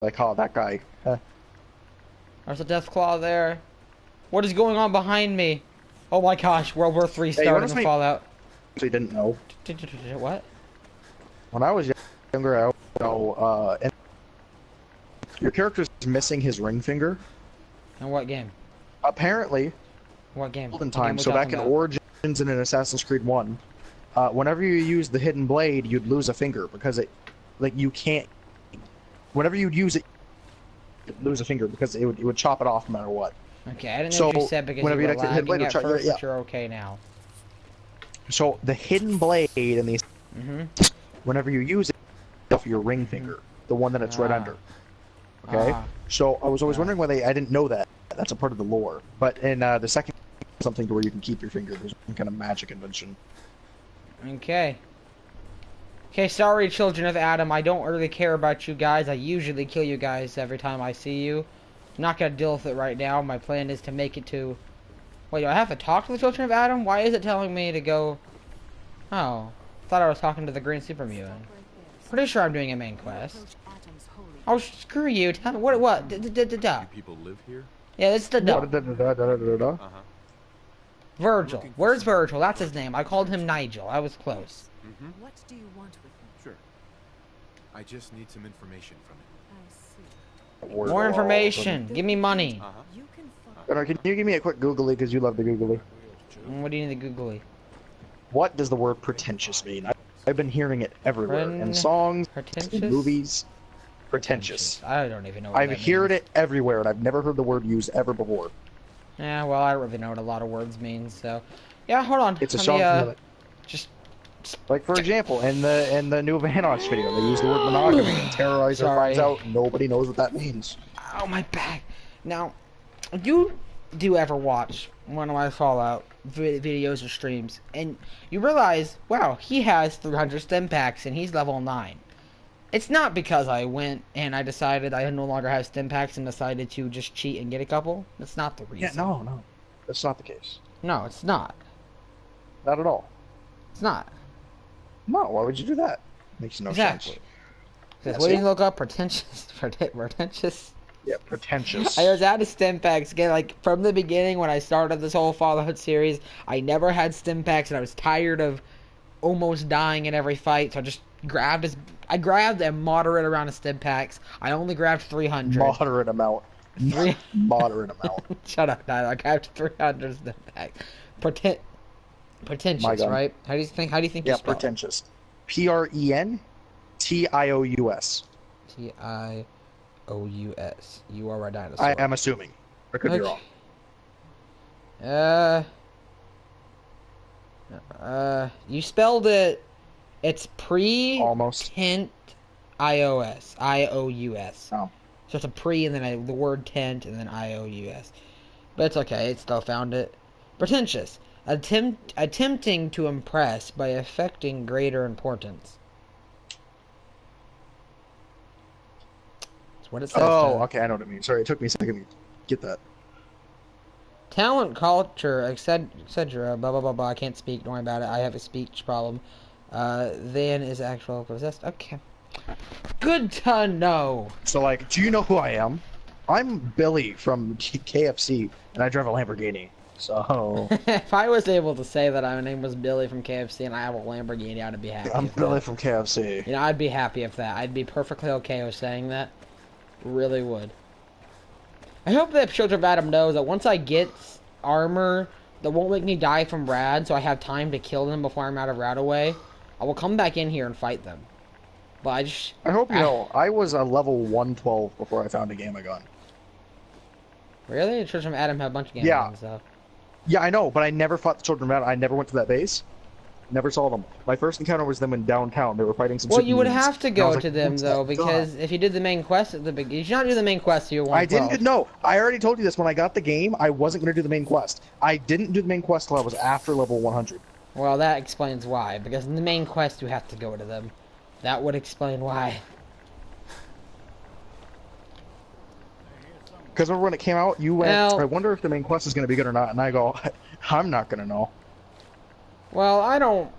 like, oh, that guy. There's a Deathclaw there. What is going on behind me? Oh my gosh, World War III Hey, you started want to in say Fallout. actually didn't know. What? When I was younger, I know, and your character's missing his ring finger. In what game? Apparently, What game? olden What game times, we so back talking in about? Origins and in Assassin's Creed 1, whenever you use the hidden blade, you'd lose a finger because like, you can't. Whenever you'd use it, you'd lose a finger because it would chop it off no matter what. Okay, I didn't know what you So said because you whenever you were activate the hidden blade, lagging it would at chop. Yeah, first, yeah. but you're okay now. So the hidden blade in these, Mm-hmm. whenever you use it, off your ring finger, the one that it's right Ah. under. Okay. So I was always Ah. wondering why I didn't know that. That's a part of the lore. But in the second, something to where you can keep your finger. There's some kind of magic invention. Okay. Okay, sorry, children of Adam. I don't really care about you guys. I usually kill you guys every time I see you. I'm not gonna deal with it right now. My plan is to make it to... Wait, do I have to talk to the children of Adam? Why is it telling me to go... Oh. Thought I was talking to the Green Super Mutant. Pretty sure I'm doing a main quest. Oh, screw you. Tell me, what? Da. You people live here? Yeah, it's the Da, da. da, da, da, da, da, da. Uh-huh. Virgil. Where's Virgil? That's his name. I called him Nigel. I was close. Mm-hmm. What do you want with him? Sure. I just need some information from him. I see. Word More all information. Give me money. Uh-huh. You can follow. Gunnar, can you give me a quick googly because you love the googly? What do you need the googly? What does the word pretentious mean? I've been hearing it everywhere in songs, Pretentious? in movies. Pretentious. I don't even know what I've that heard means. it everywhere, and I've never heard the word used ever before. Yeah, well, I don't really know what a lot of words mean, so... Yeah, hold on. It's a Let song me, from the, just... like, for example, in the new Vanoss video, they use the word monogamy, and Terrorizer Sorry. finds out nobody knows what that means. Oh, my back. Now, you do ever watch one of my Fallout videos or streams, and you realize, wow, he has 300 stim packs, and he's level 9. It's not because I went and I decided I no longer have stim packs and decided to just cheat and get a couple. That's not the reason. Yeah, no. That's not the case. No, it's not. Not at all. It's not. No, why would you do that? Makes no Exactly. sense. Says, Yeah, what do see? you look up? Pretentious. Pretentious. Yeah, pretentious. I was out of stim packs again. Like from the beginning, when I started this whole Fallout series, I never had stim packs, and I was tired of almost dying in every fight. So I just grabbed a moderate amount of stim packs. I only grabbed 300. Moderate amount. Three- Moderate amount. Shut up, Tyler. I grabbed 300 stim packs. Pretentious, My God. right? How do you think? How do you think Yeah, you spell it? pretentious. Prentitious. Tious. You are a dinosaur. I am assuming. I could be wrong. You spelled it. It's Almost. tent ios ious. Oh. So it's a pre and then the word tent and then ious. But it's okay. It still found it. Pretentious. Attempting to impress by affecting greater importance. That's what it says. Oh, Tyler. okay, I know what it means. Sorry, it took me a second to get that. Talent, culture, etc. Blah blah blah blah. I can't speak. Don't worry about it. I have a speech problem. Then is actual possessed. Okay. Good to know. So, like, do you know who I am? I'm Billy from KFC, and I drive a Lamborghini. So, If I was able to say that my name was Billy from KFC and I have a Lamborghini, I'd be happy. I'm with Billy that. from KFC. You know, I'd be happy with that. I'd be perfectly okay with saying that. Really would. I hope that Children of Adam knows that once I get armor that won't make me die from rad, so I have time to kill them before I'm out of rad away, I will come back in here and fight them. But I just... I hope you know, I was a level 112 before I found a Gamma gun. Really? Children of Adam have a bunch of games Yeah. and stuff. Yeah, I know, but I never fought the Children of Adam. I never went to that base. Never saw them. My first encounter was them in downtown. They were fighting some Well, you would supermutants, have to and I go was like, to them, "What's though, that because gun?" if you did the main quest at the beginning... You should not do the main quest, you're I 112. didn't. No, I already told you this. When I got the game, I wasn't going to do the main quest. I didn't do the main quest till I was after level 100. Well, that explains why. Because in the main quest, you have to go to them. That would explain why. Because remember when it came out, you went, Well- I wonder if the main quest is going to be good or not. And I go, I'm not going to know. Well, I don't...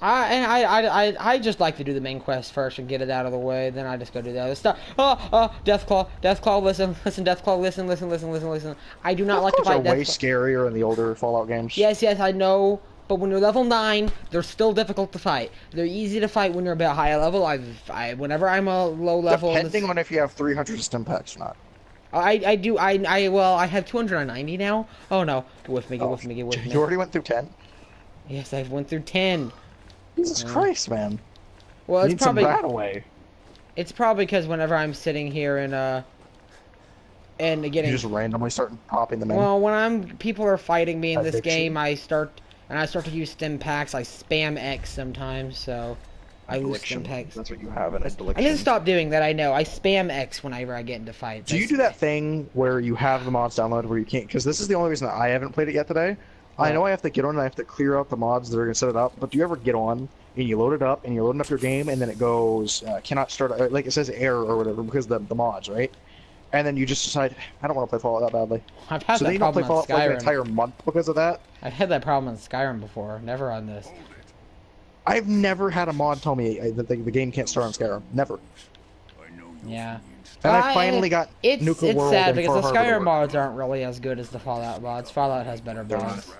I just like to do the main quest first and get it out of the way. Then I just go do the other stuff. Deathclaw, Deathclaw, listen, Deathclaw, listen. I do not like to Those are fight way Deathclaw. scarier in the older Fallout games. Yes, I know. But when you're level 9, they're still difficult to fight. They're easy to fight when you're about higher level. Whenever I'm a low level, Depending on if you have 300 stim packs or not. I have 290 now. Oh no, get with me. You already went through 10? Yes, I went through 10. Jesus Christ, man. Well, You it's need some probably rat away. it's probably because whenever I'm sitting here and You getting just randomly start popping them in. well, when people are fighting me in this Addiction. game, I start to use stim packs. I spam X sometimes, so I lose stim Addiction. packs. That's what you have, an I addiction. need to stop doing that. I know. I spam X whenever I get into fights. Do you do that thing where you have the mods downloaded where you can't? Because this is the only reason that I haven't played it yet today. I know I have to get on and I have to clear out the mods that are going to set it up, but do you ever get on and you load it up and you're loading up your game and then it goes, cannot start, like it says error or whatever because the mods, right? And then you just decide, I don't want to play Fallout that badly. I've had So that then you don't play problem on Fallout for like an Skyrim. entire month because of that? I've had that problem on Skyrim before. Never on this. I've never had a mod tell me that the game can't start on Skyrim. Never. Yeah. And Well, I finally got It's Nuka World sad and because Far the Harbor to Skyrim work. mods aren't really as good as the Fallout mods. Fallout has better They're mods.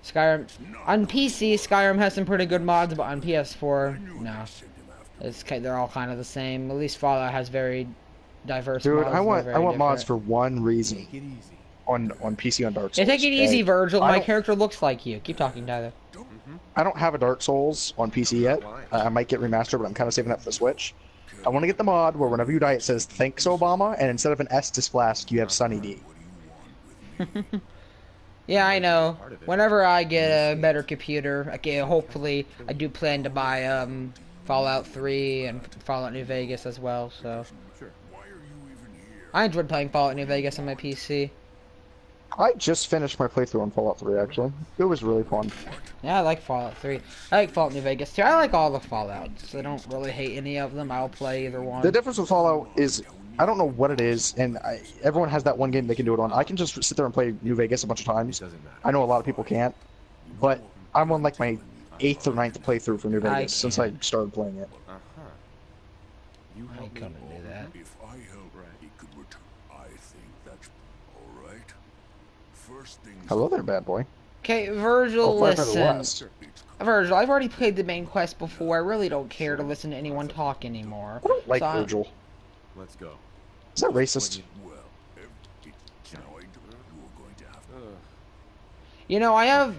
Skyrim on PC, Skyrim has some pretty good mods, but on PS4, no. They're all kind of the same. At least Fallout has very diverse Dude, mods. I They're want very mods different. for one reason Take it easy. on PC on Dark Hey, Souls. take it easy, okay? Virgil. I My don't- character looks like you. Keep talking, Tyler. I don't have a Dark Souls on PC yet. I might get remastered, but I'm kind of saving that for the Switch. I want to get the mod where whenever you die it says "Thanks Obama," and instead of an Estus flask, you have Sunny D. Yeah, I know. Whenever I get a better computer, hopefully, I do plan to buy Fallout 3 and Fallout New Vegas as well. So Sure. I enjoyed playing Fallout New Vegas on my PC. I just finished my playthrough on Fallout 3. Actually, it was really fun. Yeah, I like Fallout 3. I like Fallout New Vegas too. I like all the Fallouts. I don't really hate any of them. I'll play either one. The difference with Fallout is I don't know what it is, and everyone has that one game they can do it on. I can just sit there and play New Vegas a bunch of It times. doesn't matter. I know a lot of people can't, but I'm on like my 8th or 9th playthrough for New I Vegas since I can't. started playing it. Uh-huh. You I help me couldn't do that. If I help, he could return. I think that's all right. First things Hello there, bad boy. Okay, Virgil, Oh, Firefighter listen. West. Virgil, I've already played the main quest before. I really don't care to listen to anyone talk anymore. I don't like So I- Virgil. Let's go. Is that racist? well, it's going to, you're going to have to. You know, I have.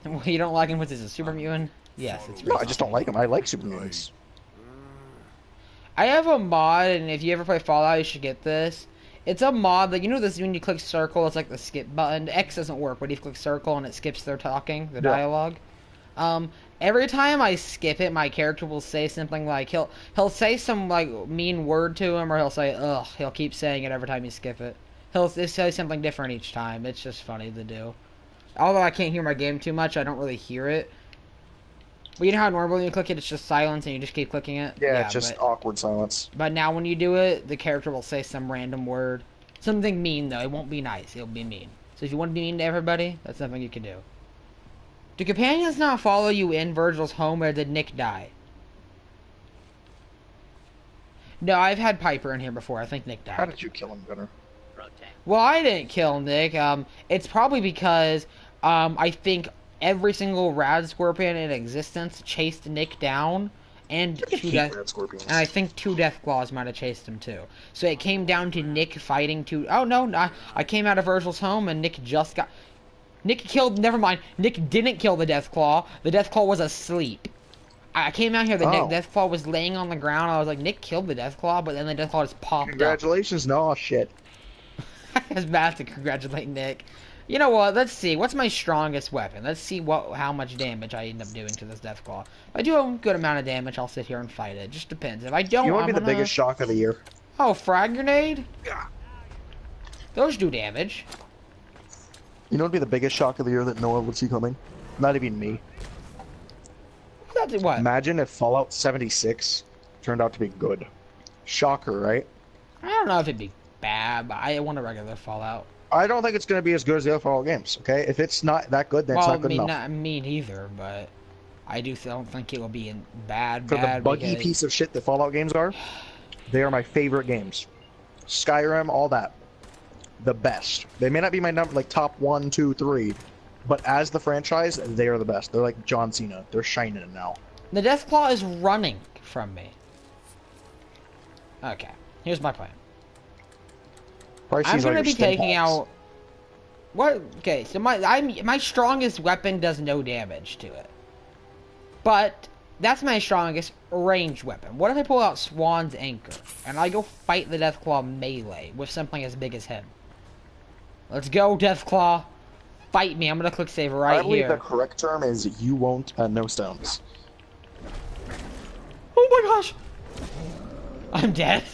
Well, you don't like him because he's a super mutant? Yes, it's No, I racist. just don't like him. I like super mutants. I have a mod, and if you ever play Fallout, you should get this. It's a mod that, you know this when you click circle, it's like the skip button. X doesn't work, but if you click circle and it skips their talking, the Yeah. dialogue. Every time I skip it, my character will say something like, he'll say some, like, mean word to him, or he'll say, ugh. He'll keep saying it every time you skip it. He'll say something different each time. It's just funny to do. Although I can't hear my game too much, I don't really hear it. But you know how normally when you click it, it's just silence and you just keep clicking it? Yeah, it's just awkward silence. But now when you do it, the character will say some random word. Something mean, though. It won't be nice. It'll be mean. So if you want to be mean to everybody, that's something you can do. Do companions not follow you in Virgil's home, or did Nick die? No, I've had Piper in here before. I think Nick How died. did you kill him, Gunner? Well, I didn't kill Nick. It's probably because I think every single rad scorpion in existence chased Nick down, and I hate red scorpions. and I think 2 Deathclaws might have chased him too. So it came down to Nick fighting 2. Oh no, I came out of Virgil's home and Nick just got. Nick killed. Never mind. Nick didn't kill the Deathclaw. The Deathclaw was asleep. I came out here. The Oh. Deathclaw was laying on the ground. I was like, Nick killed the Deathclaw, but then the Deathclaw just popped up. Congratulations, no shit. I was about to congratulate Nick. You know what? Let's see. What's my strongest weapon? Let's see how much damage I end up doing to this Deathclaw. If I do a good amount of damage, I'll sit here and fight it. Just depends. If I don't, You want I'm to be the gonna... biggest shock of the year? Oh, frag grenade? Those do damage. You know what would be the biggest shock of the year that no one would see coming? Not even me. That's what? Imagine if Fallout 76 turned out to be good. Shocker, right? I don't know if it'd be bad, but I want a regular Fallout. I don't think it's going to be as good as the other Fallout games, okay? If it's not that good, then it's Well, not good enough. not me neither, but I don't think it will be in bad For the buggy because piece of shit that Fallout games are, they are my favorite games. Skyrim, all that. The best. They may not be my number, like top 1, 2, 3, but as the franchise, they are the best. They're like John Cena. They're shining now. the Deathclaw is running from me. Okay, here's my plan. Probably I'm seems like gonna be your stim taking packs. out. What? Okay, so my strongest weapon does no damage to it, but that's my strongest ranged weapon. What if I pull out Swan's Anchor and I go fight the Deathclaw melee with something as big as him? Let's go, Deathclaw. Fight me. I'm gonna click save right I believe here. the correct term is you won't no stones. Oh my gosh! I'm dead.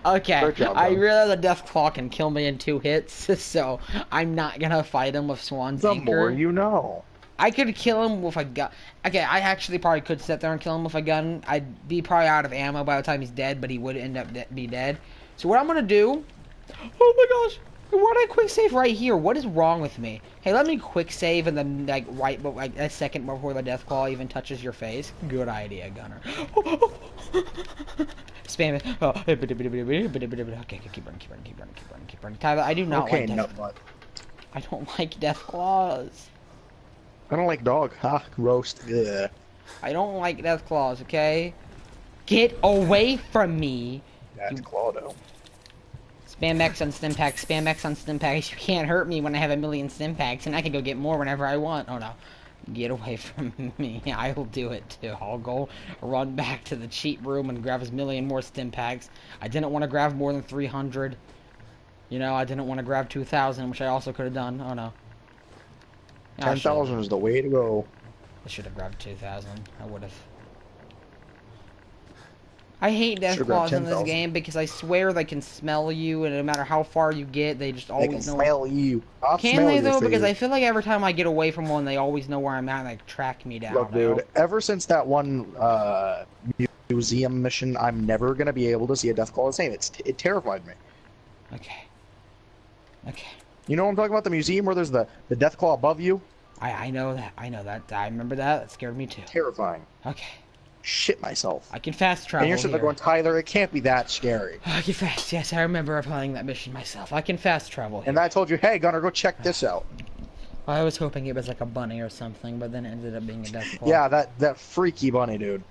Okay, Great job, I bro. realize a Deathclaw can kill me in 2 hits, so I'm not gonna fight him with Swan's The Anchor. more you know. I could kill him with a gun. Okay, I actually probably could sit there and kill him with a gun. I'd be probably out of ammo by the time he's dead, but he would end up be dead. So what I'm gonna do... Oh my gosh! Why did I quick save right here? What is wrong with me? Hey, let me quick save and then like like a second before the Deathclaw even touches your face. Good idea, Gunner. Spam it. Oh. Okay, keep running. Tyler, I do not Okay, like no, Death. but I don't like Deathclaws. I don't like dog. Ha, roast. Ugh. I don't like Deathclaws. Okay, get away from me. That's Claudio. Spam X on stim packs. Spam X on stim packs. You can't hurt me when I have a million stim packs, and I can go get more whenever I want. Oh no. Get away from me. I will do it too. I'll go run back to the cheat room and grab as million more stim packs. I didn't want to grab more than 300. You know, I didn't want to grab 2,000, which I also could have done. Oh no. I should've- 10,000 is the way to go. I should have grabbed 2,000. I would have. I hate Should've grabbed Deathclaws in this 10,000. game because I swear they can smell you, and no matter how far you get, they just They can always know. smell you. I'll Can smell they you though? if Because do. I feel like every time I get away from one, they always know where I'm at and they track me down. Look, I dude, hope- ever since that one museum mission, I'm never gonna be able to see a Deathclaw the same. It terrified me. Okay. Okay. You know what I'm talking about? The museum where there's the Deathclaw above you? I know that. I know that. I remember that. That scared me too. Terrifying. Okay. Shit myself. I can fast travel And you're sitting there here. going, Tyler, it can't be that scary. I can fast. Yes, I remember playing that mission myself. I can fast travel here. And I told you, hey, Gunnar, go check this out. I was hoping it was like a bunny or something, but then it ended up being a Deathclaw. Yeah, that freaky bunny, dude.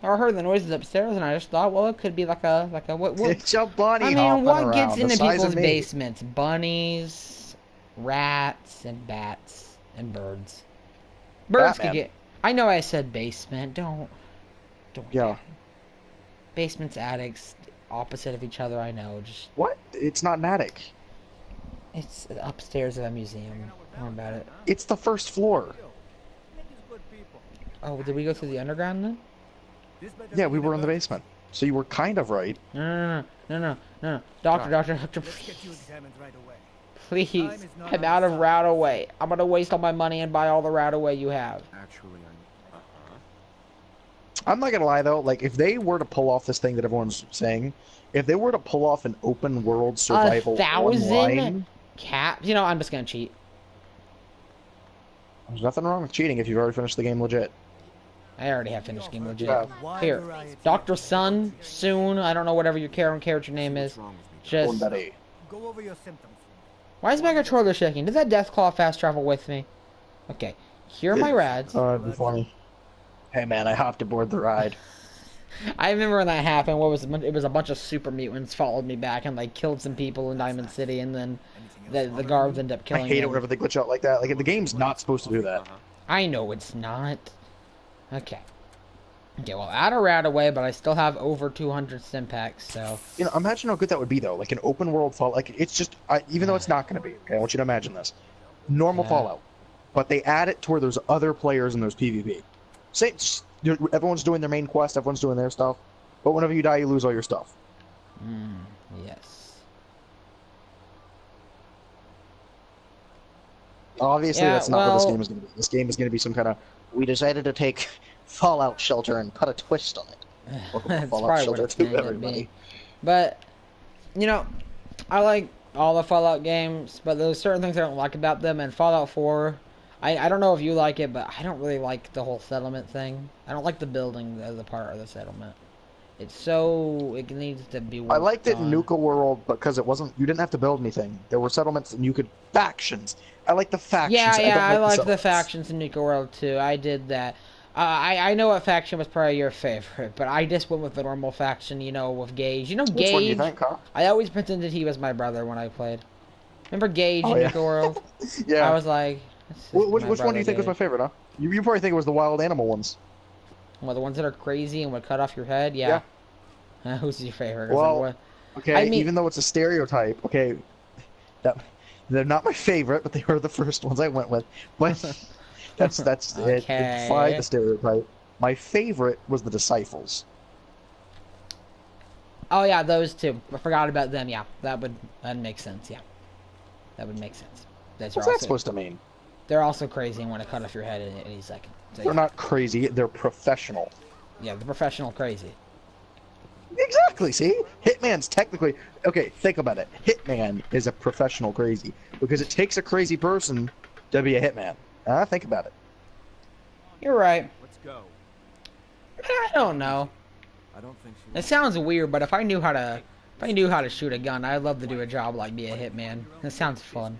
I heard the noises upstairs, and I just thought, well, it could be like a what? It's a bunny I mean, hopping what around, gets the into size people's of me. basements? Bunnies, rats, and bats, and birds. Birds Batman. could get. I know I said basement. Don't. Yeah. Basements, attics, opposite of each other. I know. Just What? It's not an attic. it's upstairs of a museum. Don't worry about it. It's the first floor. Oh, did we go through the underground then? Yeah, we were in the basement. So you were kind of right. No. Doctor, Let's get you examined right away. please. I'm out of route away. I'm gonna waste all my money and buy all the route away you have. Actually, I'm not gonna lie though, like if they were to pull off this thing that everyone's saying, if they were to pull off an open world survival 1,000 online, caps. You know, I'm just gonna cheat. there's nothing wrong with cheating if you've already finished the game legit. I already have finished game legit. Yeah. Here, Dr. Sun, soon. I don't know whatever your character name is. what's wrong with me? Just. Daddy. Go over your symptoms. Why is my controller shaking? Did that Deathclaw fast travel with me? Okay. Here are my rads. It'd be funny. Hey man, I hopped aboard the ride. I remember when that happened. What was it? It was a bunch of super mutants followed me back and like killed some people in Diamond City, and then the guards ended up I killing hate it them. whenever they glitch out like that. Like the game's not supposed to do that. I know it's not. Okay. Okay, well, out of rat away, but I still have over 200 stim packs, so. You know, imagine how good that would be though. Like an open world Fallout. Like it's just, even though it's not going to be. Okay, I want you to imagine this: normal Yeah. Fallout, but they add it to where there's other players and there's PvP. Say, everyone's doing their main quest, everyone's doing their stuff, but whenever you die, you lose all your stuff. Yes. Obviously, Yeah, that's not what this well- game is going to be. This game is going to be some kind of. We decided to take Fallout Shelter and put a twist on it. Welcome to That's Fallout probably Shelter what it's 2, going to everybody. be. But, you know, I like all the Fallout games, but there's certain things I don't like about them, and Fallout 4, I don't know if you like it, but I don't really like the whole settlement thing. I don't like the building as a part of the settlement. It's so it needs to be I worked liked it in on. Nuka World because it wasn't. You didn't have to build anything. There were settlements, and you could factions. I like the factions. Yeah, don't I like the like the settlements. factions in Nuka World too. I did that. I know what faction was probably your favorite, but I just went with the normal faction, you know, with Gage. You know Which one do you Gage? think, huh? I always pretended he was my brother when I played. Remember Gage Oh in yeah, Nuka World? I yeah. was like, this is Which my one do brother you think was my Gage. favorite, huh? You probably think it was the wild animal ones. Well, the ones that are crazy and would cut off your head? Yeah. Yeah. Who's your favorite? 'Cause Well, I okay. mean, Even though it's a stereotype, okay, that they're not my favorite, but they were the first ones I went with. But that's it. It defied okay. the stereotype. My favorite was the Disciples. Oh yeah, those two. I forgot about them. Yeah, that'd make sense. Yeah, that would make sense. Those are What's that also supposed to mean? they're also crazy and want to cut off your head in any second. So, They're yeah. not crazy. They're professional. Yeah, the professional crazy. Exactly. See, Hitman's technically okay. Think about it. Hitman is a professional crazy because it takes a crazy person to be a hitman. Think about it. You're right. Let's go. I don't know. I don't think she. It sounds weird, but if I knew how to shoot a gun, I'd love to do a job like be a hitman. It sounds fun.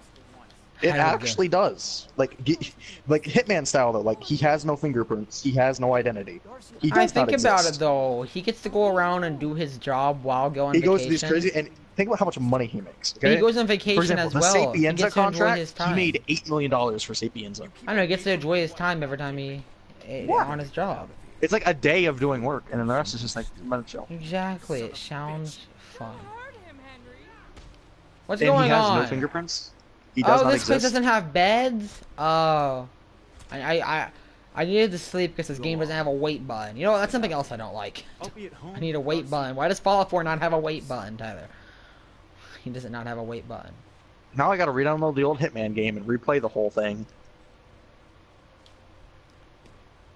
It How do we go? actually does. Like Hitman style though. Like he has no fingerprints. He has no identity. He I does not think about exist. it though. He gets to go around and do his job while going He vacation. goes to these crazy and think about how much money he makes. But Okay? he goes on For vacation example, as the well. He Sapienza gets to enjoy contract. his He time. made $8 million for Sapienza. I know. He gets to enjoy his time every time on his job. It's like a day of doing work, and then the rest is just like let it chill. Exactly. It sounds fun. What's And going he has on? no fingerprints. He does Oh, not this place exist. doesn't have beds. Oh, I needed to sleep because this game doesn't have a wait button. You know, that's something else I don't like. I'll be at home. I need a wait button. Why does Fallout 4 not have a wait button, Tyler? He does not have a wait button. Now I gotta re-download the old Hitman game and replay the whole thing.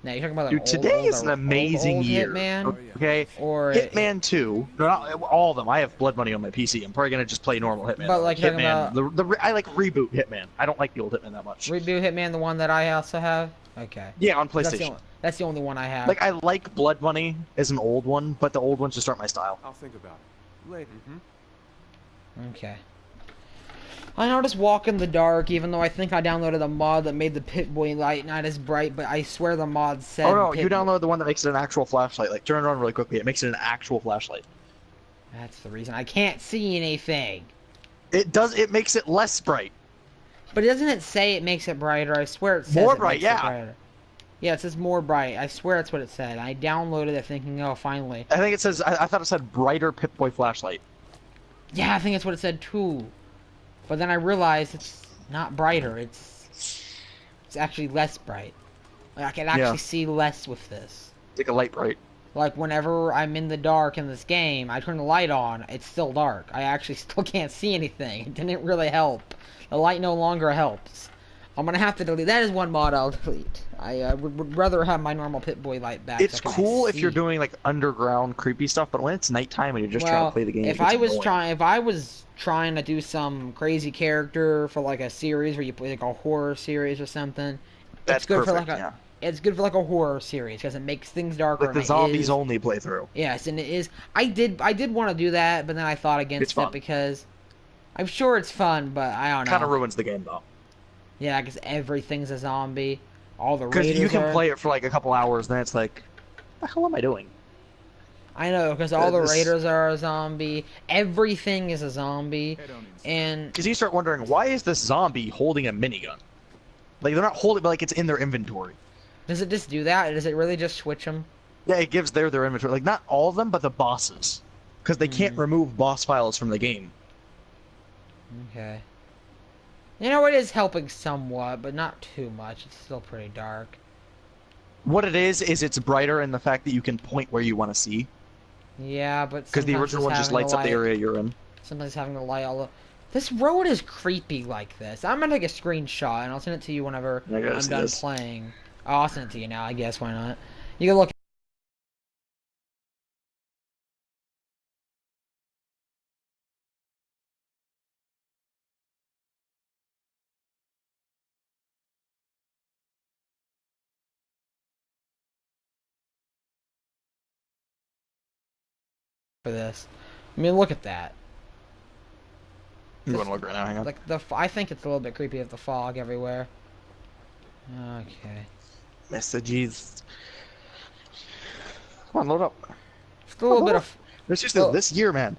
Now you're talking about Dude, today is an amazing year. Hitman, Okay, or Hitman 2. No, not all of them. I have Blood Money on my PC. I'm probably gonna just play normal Hitman. But, like, you're talking Hitman. I like reboot Hitman. I don't like the old Hitman that much. Reboot Hitman, the one that I also have. Okay. Yeah, on That's the, PlayStation. that's the only one I have. Like I like Blood Money as an old one, but the old ones just aren't my style. I'll think about it later. Okay. I know just walk in the dark, even though I think I downloaded a mod that made the Pip-Boy light not as bright, but I swear the mod said Oh no, you Pip- download the one that makes it an actual flashlight. Like turn it on really quickly. It makes it an actual flashlight. That's the reason I can't see anything. It does. It makes it less bright. But doesn't it say it makes it brighter? I swear it says More it bright, makes it yeah. brighter. Yeah, it says more bright. I swear that's what it said. I downloaded it thinking, oh, finally. I think it says. I thought it said brighter Pip-Boy flashlight. Yeah, I think that's what it said too. But then I realized it's not brighter. It's actually less bright. Like, I can actually Yeah. see less with this. It's like a light bright. Like whenever I'm in the dark in this game, I turn the light on. It's still dark. I actually still can't see anything. It didn't really help. The light no longer helps. I'm gonna have to delete. That is one mod I'll delete. I would rather have my normal Pip-Boy light back. It's so I can cool if you're see. doing like underground creepy stuff, but when it's nighttime and you're just trying to play the game, if it gets I was annoying. trying to do some crazy character for like a series where you play like a horror series or something, That's it's good perfect. for like a Yeah. it's good for like a horror series because it makes things darker. Like the and it zombies is- only playthrough. Yes, and it is. I did want to do that, but then I thought It's against fun. it because I'm sure it's fun, but I don't know. Kind of ruins the game though, Yeah, because everything's a zombie. All the because raiders you can are. play it for like a couple hours, then it's like, what the hell am I doing? I know, because all the This- raiders are a zombie. Everything is a zombie, and Because you start wondering, why is this zombie holding a minigun? Like they're not holding, but like it's in their inventory. does it just do that? Does it really just switch them? Yeah, it gives their inventory. Like not all of them, but the bosses, because they can't remove boss files from the game. Okay. You know, it is helping somewhat, but not too much. It's still pretty dark. What it is it's brighter in the fact that you can point where you want to see. Yeah, but Because the sometimes original one just having lights up the area you're in. Sometimes having the light all. This road is creepy like this. I'm gonna take a screenshot and I'll send it to you whenever I gotta I'm see done this. playing. Oh, I'll send it to you now. I guess why not? You can look. for this. I mean, look at that. You want to look right now? Hang on. Like I think it's a little bit creepy with the fog everywhere. Okay. Messages. Come on, load up. Just a little bit of. This just Well- this year, man.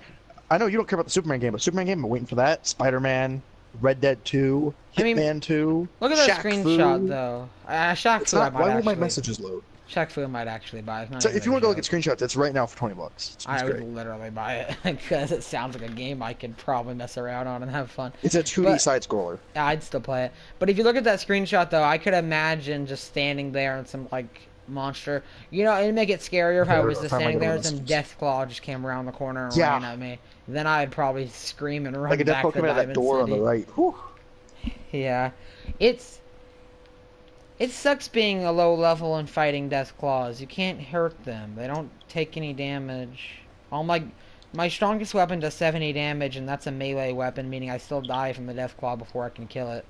I know you don't care about the Superman game, but Superman game, I'm waiting for that. Spider-Man, Red Dead 2, I mean, Hitman 2. Look at that Shaq screenshot Fu. though. Shaq It's Fu, I not. might Why won't my actually. messages load? Shaq Fu I might actually buy. It's not So even if you a want to go look at joke. screenshots, it's right now for $20. It's I great. would literally buy it because it sounds like a game I could probably mess around on and have fun. It's a 2D But- side scroller. I'd still play it. But if you look at that screenshot though, I could imagine just standing there and some like monster. You know, it'd make it scarier if I was just Time I standing go to there and some messages. Deathclaw just came around the corner and Yeah. ran at me. Then I'd probably scream and run Like a back Deathpoke to coming out of Diamond that door City. on the right. Whew. Yeah, it sucks being a low level and fighting Deathclaws. You can't hurt them. They don't take any damage. All my strongest weapon does 70 damage, and that's a melee weapon, meaning I still die from the Deathclaw before I can kill it.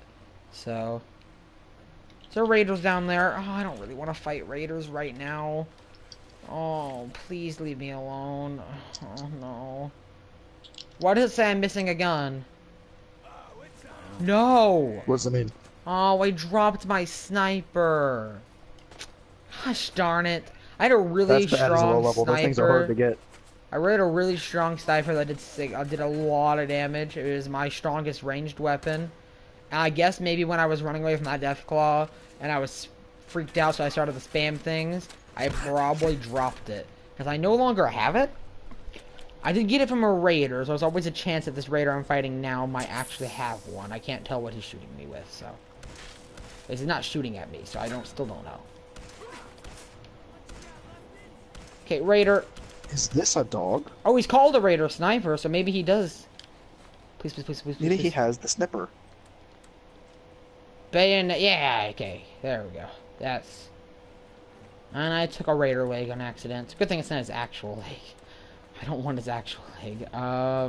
So, there are raiders down there. Oh, I don't really want to fight raiders right now. Oh, please leave me alone. Oh no. Why does it say I'm missing a gun? No! What does that mean? Oh, I dropped my sniper. Gosh darn it. I had a really That's bad as a low strong level. Those things are hard to sniper. get. I had a really strong sniper that did a lot of damage. It was my strongest ranged weapon. And I guess maybe when I was running away from that Deathclaw and I was freaked out, so I started to spam things, I probably dropped it. Because I no longer have it. I did get it from a raider, so there's always a chance that this raider I'm fighting now might actually have one. I can't tell what he's shooting me with, so. He's not shooting at me, so I still don't know. Okay, raider. Is this a dog? Oh, he's called a raider sniper, so maybe he does. Please, please, please, please, please. Maybe he please. has the snipper. Bayonet. Yeah, okay. There we go. That's. And I took a raider leg on accident. It's a good thing it's not his actual leg. I don't want his actual leg. How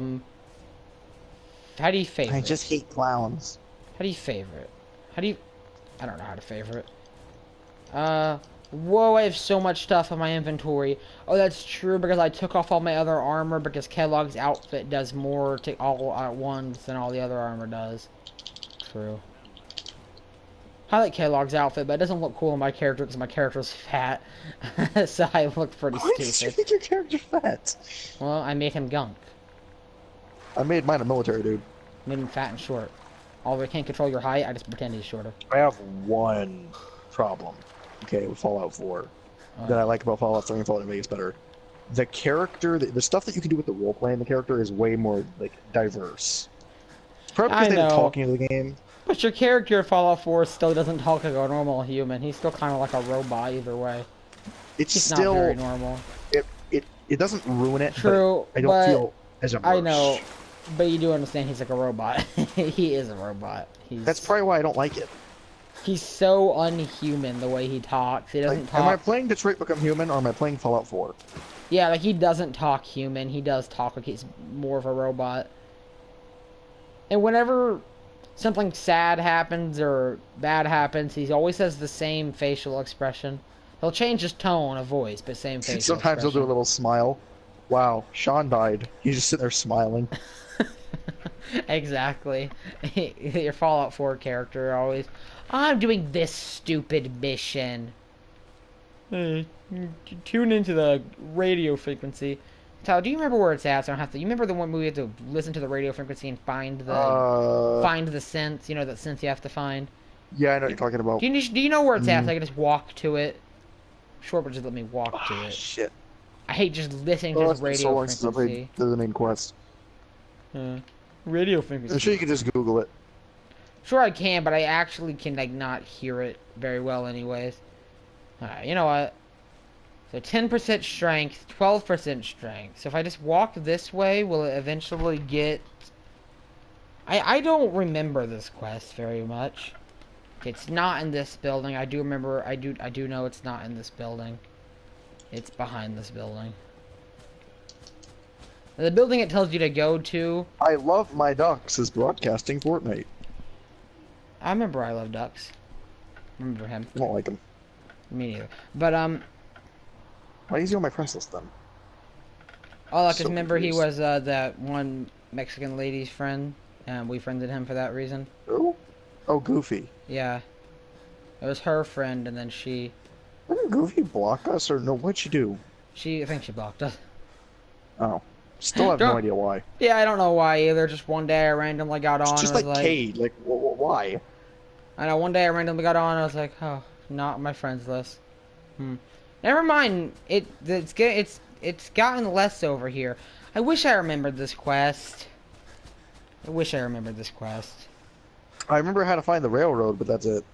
do you favorite? I just hate clowns. How do you favorite? How do you... I don't know how to favorite. Whoa, I have so much stuff in my inventory. Oh, that's true, because I took off all my other armor, because Kellogg's outfit does more to all at once than all the other armor does. True. I like Kellogg's outfit, but it doesn't look cool on my character, because my character's fat. So I look pretty Why did you stupid. make your character fat? Well, I made him gunk. I made mine a military dude. Made him fat and short. Although I can't control your height, I just pretend he's shorter. I have one problem. Okay, with Fallout 4 that I like about Fallout 3 and Fallout New Vegas better. The character, the stuff that you can do with the role playing the character is way more like diverse. It's probably because I they've been know. talking to the game. But your character in Fallout 4 still doesn't talk like a normal human. He's still kind of like a robot either way. It's He's still not very normal. it doesn't ruin it. True, but I don't but feel as immersed. I know, but you do understand he's like a robot. He is a robot. That's probably why I don't like it. He's so unhuman the way he talks. He doesn't Like, am I talk. playing Detroit Become Human or am I playing Fallout 4? Yeah, like he doesn't talk human. He does talk like he's more of a robot. And whenever something sad happens or bad happens, he always has the same facial expression. He'll change his tone of voice, but same facial Sometimes he'll do a expression. little smile. Wow, Sean died. He's just sitting there smiling. Exactly. Your Fallout 4 character always, I'm doing this stupid mission. Hey, tune into the radio frequency. Tyler, do you remember where it's at? So I don't have to. You remember the one where we have to listen to the radio frequency and find the sense? You know that sense you have to find. Yeah, I know what you're talking about. Do you know where it's at? So I can just walk to it. Short, but just let me walk to Ah, it. shit. I hate just listening Oh, to it's the been so radio long since I frequency. played the main quest. Radio frequency. I'm sure you could just Google it. Sure I can, but I actually can like not hear it very well anyways. Alright, you know what? So 10% strength, 12% strength. So if I just walk this way, will it eventually get... I don't remember this quest very much. It's not in this building. I do remember, I do know it's not in this building. It's behind this building. The building it tells you to go to... I Love My Ducks is broadcasting Fortnite. I remember I Love Ducks. Remember him. I don't like him. Me neither. But, Why is he on my press list then? Oh, like, So remember he confused. was that one Mexican lady's friend, and we friended him for that reason. Who? Oh, Goofy. Yeah, it was her friend, and then Didn't Goofy block us, or no? What'd she do? I think she blocked us. Oh. Still have no Don't- idea why. Yeah, I don't know why either. Just one day I randomly got on. It's just and like was Cade. Like, why? I know one day I randomly got on. And I was like, oh, not on my friends list. Never mind. It's gotten less over here. I wish I remembered this quest. I remember how to find the railroad, but that's it.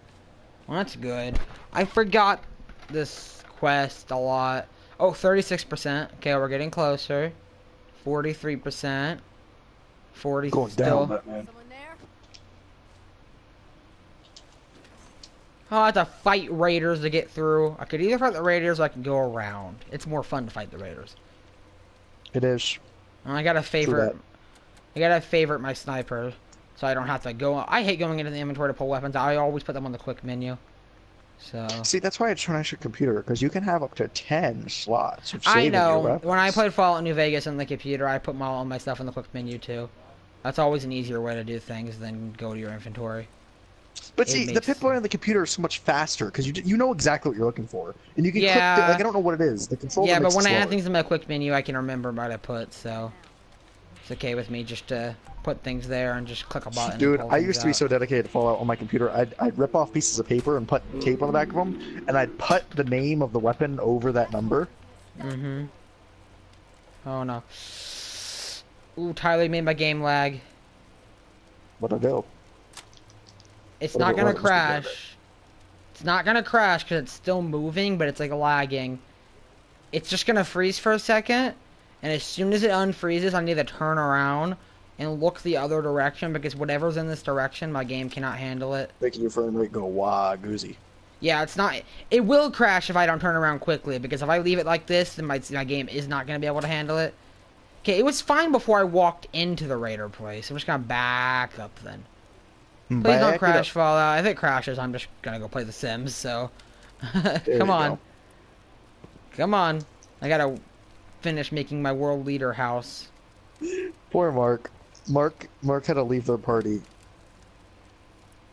Well, that's good. I forgot this quest a lot. Oh, 36%. Okay, we're getting closer. 43%. 40 Going still. down, Batman. Someone there? Oh, I have to fight raiders to get through. I could either fight the raiders or I could go around. It's more fun to fight the raiders. It is. And I gotta favorite. that. I gotta favorite my sniper, so I don't have to go. I hate going into the inventory to pull weapons. I always put them on the quick menu. So. See, that's why I turn on your computer, because you can have up to 10 slots of I saving your know. weapons. When I played Fallout New Vegas on the computer, I put all my stuff in the quick menu too. That's always an easier way to do things than go to your inventory. But it see, the makes- pip on the computer is so much faster, because you know exactly what you're looking for. And you can Yeah. click, like, I don't know what it is. The controller Yeah, but makes it when I add slower. things in my quick menu, I can remember what I put, so it's okay with me just to put things there and just click a button. and Dude, pull I things used to be out. so dedicated to Fallout on my computer, I'd rip off pieces of paper and put tape on the back of them, and I'd put the name of the weapon over that number. Mm-hmm. Oh no. Ooh, Tyler made my game lag. What'd I do? It's What not about gonna what was the damage? crash. It's not gonna crash because it's still moving, but it's like lagging. It's just gonna freeze for a second, and as soon as it unfreezes, I need to turn around and look the other direction because whatever's in this direction, my game cannot handle it. Making your frame rate go wah-goozy. Yeah, it's not. It will crash if I don't turn around quickly because if I leave it like this, then my game is not gonna be able to handle it. Okay, it was fine before I walked into the raider place. I'm just gonna back up then. Please Back don't it crash up. Fallout. If it crashes, I'm just gonna go play The Sims, so. There Come you on. go. Come on. I gotta finish making my world leader house. Poor Mark. Mark had to leave their party.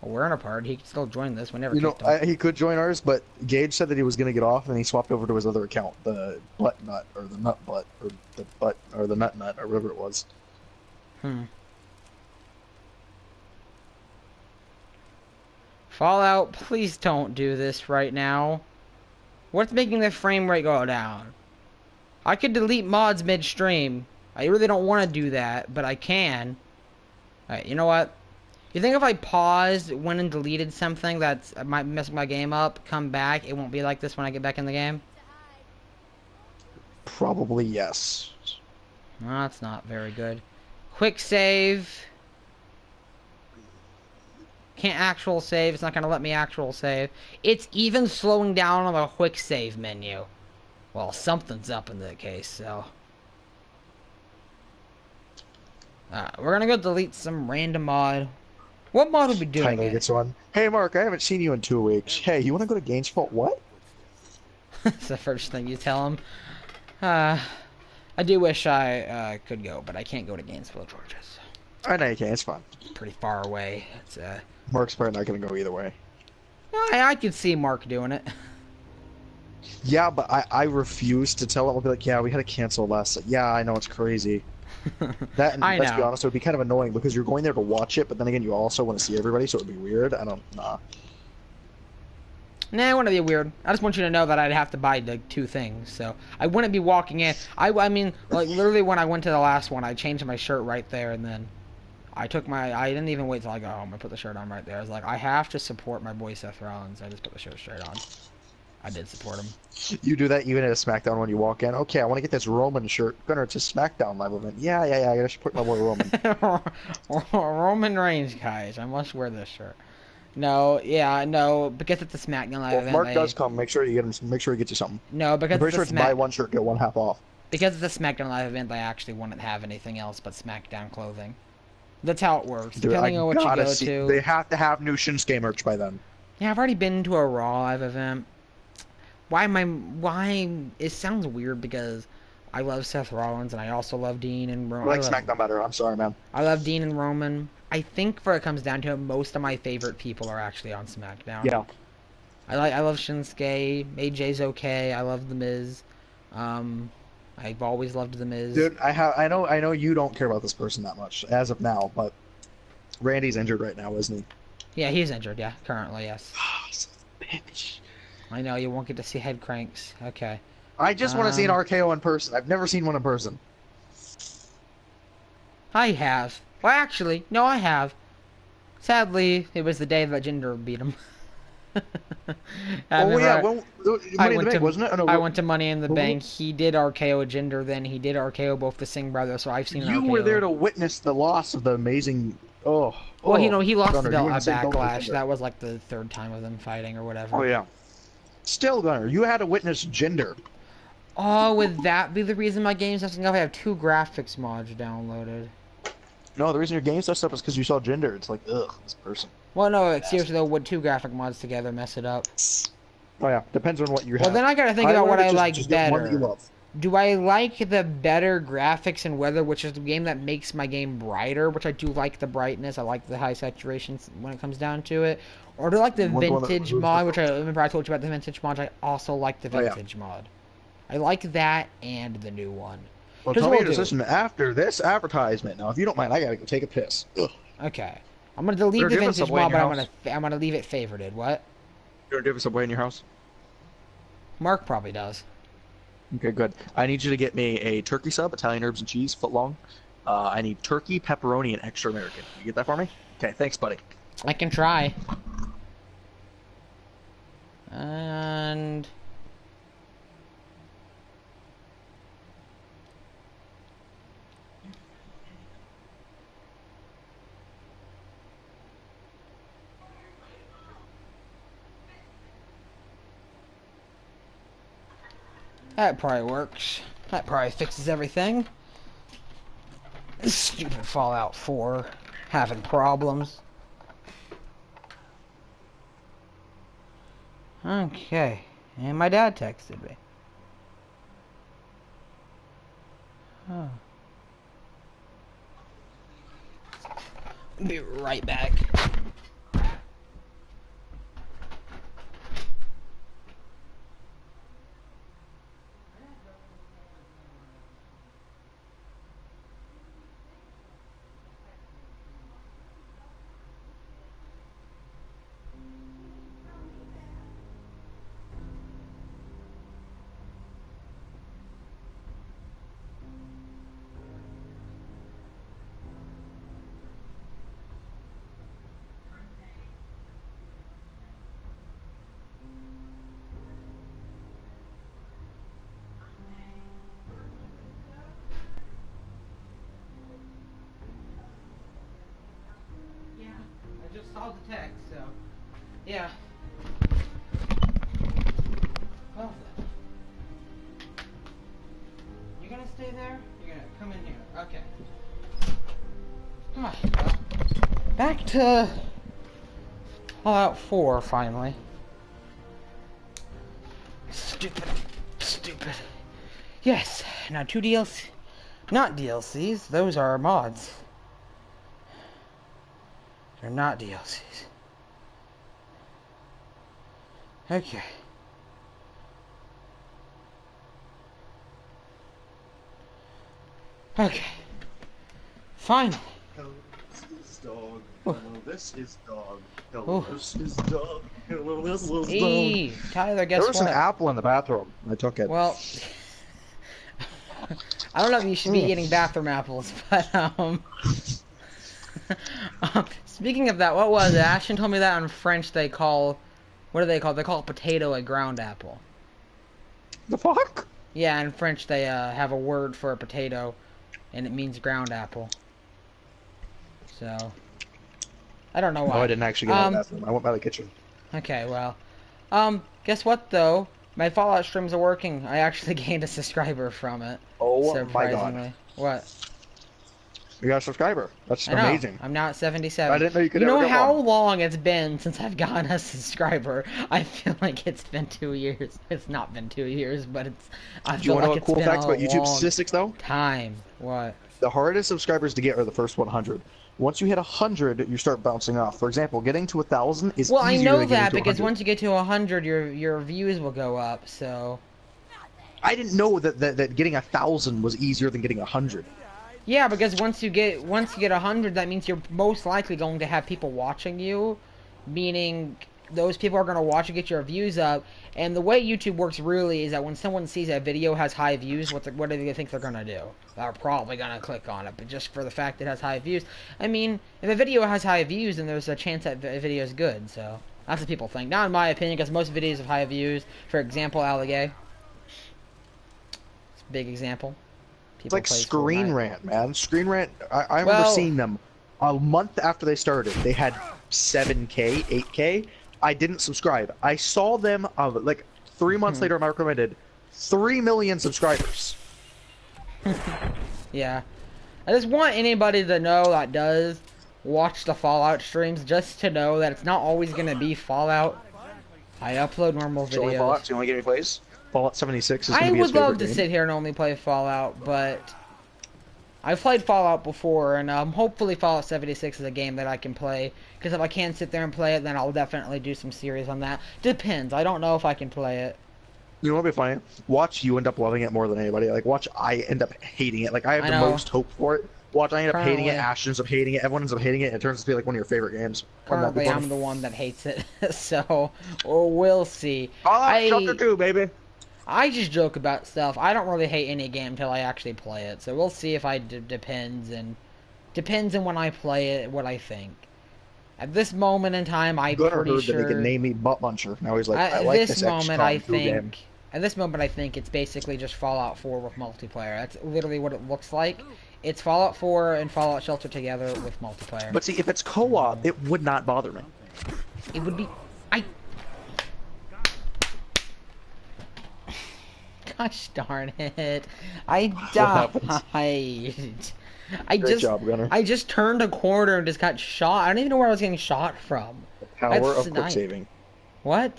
Well, we're in a party. He can still join this. We never You know, kicked him. he could join ours, but Gage said that he was going to get off, and he swapped over to his other account, the butt nut, or the nut butt, or the butt, or the nut, or whatever it was. Fallout, please don't do this right now. What's making the frame rate go down? I could delete mods midstream. I really don't want to do that, but I can. Alright, you know what? You think if I paused, went and deleted something that might mess my game up, come back, it won't be like this when I get back in the game? Probably yes. Well, that's not very good. Quick save. Can't actual save. It's not going to let me actual save. It's even slowing down on the quick save menu. Well, something's up in that case, so. Alright, we're going to go delete some random mod. What mod are we doing? Tyler gets one. Hey, Mark, I haven't seen you in 2 weeks. Hey, you want to go to Gainesville? What? That's the first thing you tell him. I do wish I could go, but I can't go to Gainesville, Georgia. So I know you can. It's fine. pretty far away. It's Mark's probably not going to go either way. I could see Mark doing it. Yeah, but I refuse to tell him. I'll be like, yeah, we had to cancel last. Yeah, I know, it's crazy. That, and I let's be know. honest, it would be kind of annoying because you're going there to watch it, but then again, you also want to see everybody, so it would be weird. Nah. Nah, I want to be weird. I just want you to know that I'd have to buy the 2 things, so I wouldn't be walking in. I mean, like literally when I went to the last one, I changed my shirt right there, and then I didn't even wait till I got home. I put the shirt on right there. I was like, I have to support my boy Seth Rollins. I just put the shirt straight on. I did support him. You do that even at a SmackDown when you walk in. Okay, I want to get this Roman shirt. Gunnar, it's a SmackDown live event. Yeah, I gotta support my boy Roman. Roman Reigns, guys. I must wear this shirt. No, yeah, no, because it's a SmackDown live Well, if event. Mark does come, make sure you get him. Make sure he gets you something. No, because I'm pretty sure it's it's a buy one shirt get one half off. Because it's a SmackDown live event, they actually wouldn't have anything else but SmackDown clothing. That's how it works. Dude, Depending I on what you gotta go see. to. They have to have new Shinsuke merch by then. Yeah, I've already been to a Raw live event. Why? It sounds weird because I love Seth Rollins, and I also love Dean and I Roman. like SmackDown better. I'm sorry, man. I love Dean and Roman. I think, for it comes down to it, most of my favorite people are actually on SmackDown. Yeah. I love Shinsuke. AJ's okay. I love The Miz. I've always loved The Miz. Dude, I know you don't care about this person that much as of now, but Randy's injured right now, isn't he? Yeah, he's injured. Yeah, currently, yes. Bitch. I know you won't get to see head cranks. Okay. I just want to see an RKO in person. I've never seen one in person. I have. Well, actually, no, I have. Sadly, it was the day that Jinder beat him. Oh yeah, well, Money in the Bank, to, wasn't it? Oh, no, I went to Money in the who- Bank. He did RKO Jinder, then he did RKO both the Singh brothers, so I've seen an You RKO. were there to witness the loss of the amazing. Oh. Well, oh, he lost Gunner, the you belt wouldn't at say don't Backlash. Jinder. That was like the third time of them fighting or whatever. Oh yeah. Still, Gunner, you had to witness Jinder. Oh, would that be the reason my game's messing up? I have 2 graphics mods downloaded. No, the reason your game messed up is because you saw Jinder. It's like, ugh, this person. Well, no, like, seriously though, would 2 graphic mods together mess it up? Oh yeah, depends on what you have. Well, then I gotta think about what I like just get one that you better. love. Do I like the better graphics and weather, which is the game that makes my game brighter, which I do like the brightness, I like the high saturation when it comes down to it? Or do I like the What's one that- vintage mod, which I remember I told you about the vintage mod, I also like the Oh, yeah. vintage mod. I like that and the new one. Well, Here's tell what me your we'll do. decision after this advertisement. Now, if you don't mind, I gotta go take a piss. Ugh. Okay. I'm gonna delete Or the do you have a vintage Subway in mod, but your I'm gonna leave it favorited. What? You want to do a Subway in your house? Mark probably does. Okay, good. I need you to get me a turkey sub, Italian herbs and cheese, foot long. I need turkey, pepperoni, and extra American. You get that for me? Okay, thanks, buddy. I can try. And that probably works. That probably fixes everything. Stupid Fallout 4 having problems. Okay, and my dad texted me. Huh. Be right back. I just saw the text, so yeah. Well then. You gonna stay there? You're gonna come in here. Okay. Well, back to Fallout 4 finally. Stupid. Stupid. Yes, now 2 DLC. Not DLCs, those are mods. They're not DLCs. Okay. Okay. Finally. Hello, this is dog. Oh. Hello, this is dog. Oh. Hello, this is dog. Hello, this is dog. Hey, Tyler, guess There was what? an apple in the bathroom. I took it. Well, I don't know if you should be eating bathroom apples, but speaking of that, what was it? Ashton told me that in French they call, what do they call? They call a potato a ground apple. The fuck? Yeah, in French they have a word for a potato, and it means ground apple. So, I don't know why. No, I didn't actually get out of the bathroom. I went by the kitchen. Okay, well, guess what though? My Fallout streams are working. I actually gained a subscriber from it. Oh my surprisingly. god. What? You got a subscriber. That's I know. amazing. I'm now at 77. I didn't know you could You know ever get how one. long it's been since I've gotten a subscriber? I feel like it's been 2 years. It's not been 2 years, but it's. I Do you feel want to like know it's cool been facts a about YouTube long statistics, though? time. What? The hardest subscribers to get are the first 100. Once you hit 100, you start bouncing off. For example, getting to 1,000 is Well, I easier know than getting that to because 100. once you get to 100, your views will go up. So. I didn't know that getting 1,000 was easier than getting 100. Yeah, because once you get 100, that means you're most likely going to have people watching you, meaning those people are going to watch and get your views up. And the way YouTube works really is that when someone sees a video has high views, what do they think they're going to do? They're probably going to click on it, but just for the fact it has high views. I mean, if a video has high views, then there's a chance that the video is good. So that's what people think. Not in my opinion, because most videos have high views. For example, Alligay. It's a big example. It's like People play Screen Fortnite. Rant, man. Screen Rant, I remember Well- seeing them a month after they started. They had 7K, 8K. I didn't subscribe. I saw them, like, 3 months later, I recommended 3 million subscribers. Yeah. I just want anybody to know that does watch the Fallout streams just to know that it's not always going to be Fallout. I upload normal So only Fallout, videos. so you only get any plays? Fallout 76 is going I to be his would love favorite to game. sit here and only play Fallout, but I've played Fallout before, and hopefully Fallout 76 is a game that I can play, because if I can sit there and play it, then I'll definitely do some series on that. Depends. I don't know if I can play it. You know what would be funny? Watch you end up loving it more than anybody. Like, watch I end up hating it. Like, I have I the know. most hope for it. Watch I end up hating it, Currently- Ash ends up hating it, everyone ends up hating it, and it turns out to be like one of your favorite games. Currently, I'm the one that hates it, so we'll see. Fallout Shelter 2, baby! I just joke about stuff. I don't really hate any game until I actually play it. So we'll see if I depends on when I play it what I think. At this moment in time, I'm Gunnar pretty heard that sure. they can name me Butt Muncher. Now he's like, I At like this this moment, XCOM I 2 game. think. At this moment, I think it's basically just Fallout 4 with multiplayer. That's literally what it looks like. It's Fallout 4 and Fallout Shelter together with multiplayer. But see, if it's co-op, it would not bother me. It would be. Gosh darn it! I happens? died. I Great job, Gunnar. I just turned a corner and just got shot. I don't even know where I was getting shot from. The power That's of quick nice. saving. What?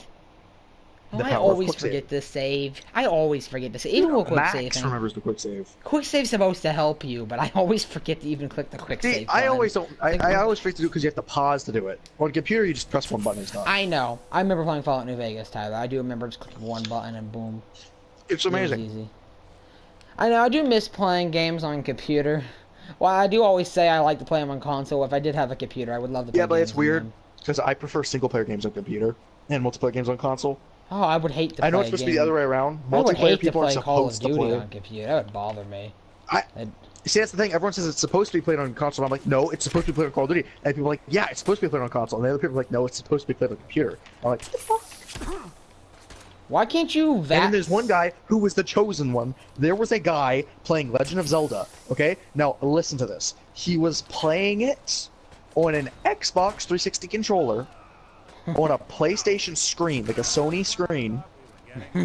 Oh, The I power of always quick forget to save. I always forget to save. Even with quick Max saving. remembers the quick save. Quick save's supposed to help you, but I always forget to even click the quick See, save I button. always don't. Think I about- always forget to do it because you have to pause to do it. On a computer, you just press one button. It's done. I know. I remember playing Fallout New Vegas, Tyler. I do remember just clicking one button and boom. It's It was amazing. easy. I know, I do miss playing games on computer. Well, I do always say I like to play them on console. If I did have a computer, I would love to play Yeah, but games it's on weird them. because I prefer single-player games on computer and multiplayer games on console. Oh, I would hate to play I know it's supposed to be the other way around. I would Multiplayer hate to people are play Call of supposed to Duty play. on computer. That would bother me. See, that's the thing. Everyone says it's supposed to be played on console. I'm like, no, it's supposed to be played on Call of Duty. And people are like, yeah, it's supposed to be played on console. And the other people are like, no, it's supposed to be played on computer. I'm like, what the fuck? Why can't you And then there's one guy who was the chosen one. There was a guy playing Legend of Zelda. Okay, now listen to this. He was playing it on an Xbox 360 controller, on a PlayStation screen, like a Sony screen,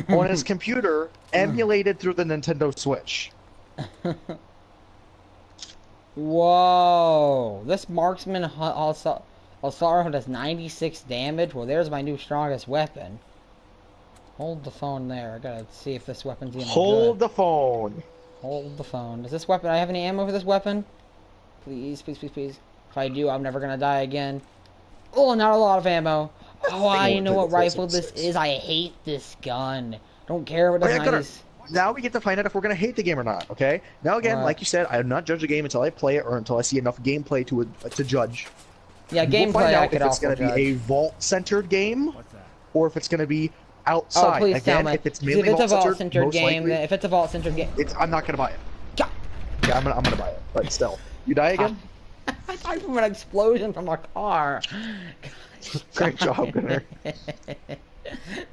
on his computer, emulated through the Nintendo Switch. Whoa! This marksman Alsaro does 96 damage. Well, there's my new strongest weapon. Hold the phone there. I gotta see if this weapon's even Hold good. the phone. Hold the phone. Does this weapon... I have any ammo for this weapon? Please, please, please, please. If I do, I'm never gonna die again. Oh, not a lot of ammo. Oh, I know what rifle this is. I hate this gun. Don't care what Oh, it's yeah, Gunnar, nice. now we get to find out if we're gonna hate the game or not. Okay. Now again, Right. like you said, I do not judge a game until I play it or until I see enough gameplay to judge. Yeah, We'll gameplay find I out could if it's also gonna judge. be a vault-centered game, What's that? or if it's gonna be Oh, outside. please tell Again, me. if it's If mainly it's a vault-centered, vault-centered most game, likely, if it's a vault-centered game... I'm not gonna buy it. Ja- Yeah, I'm gonna buy it, but still, you die again. I died from an explosion from a car. Great job, Gunnar.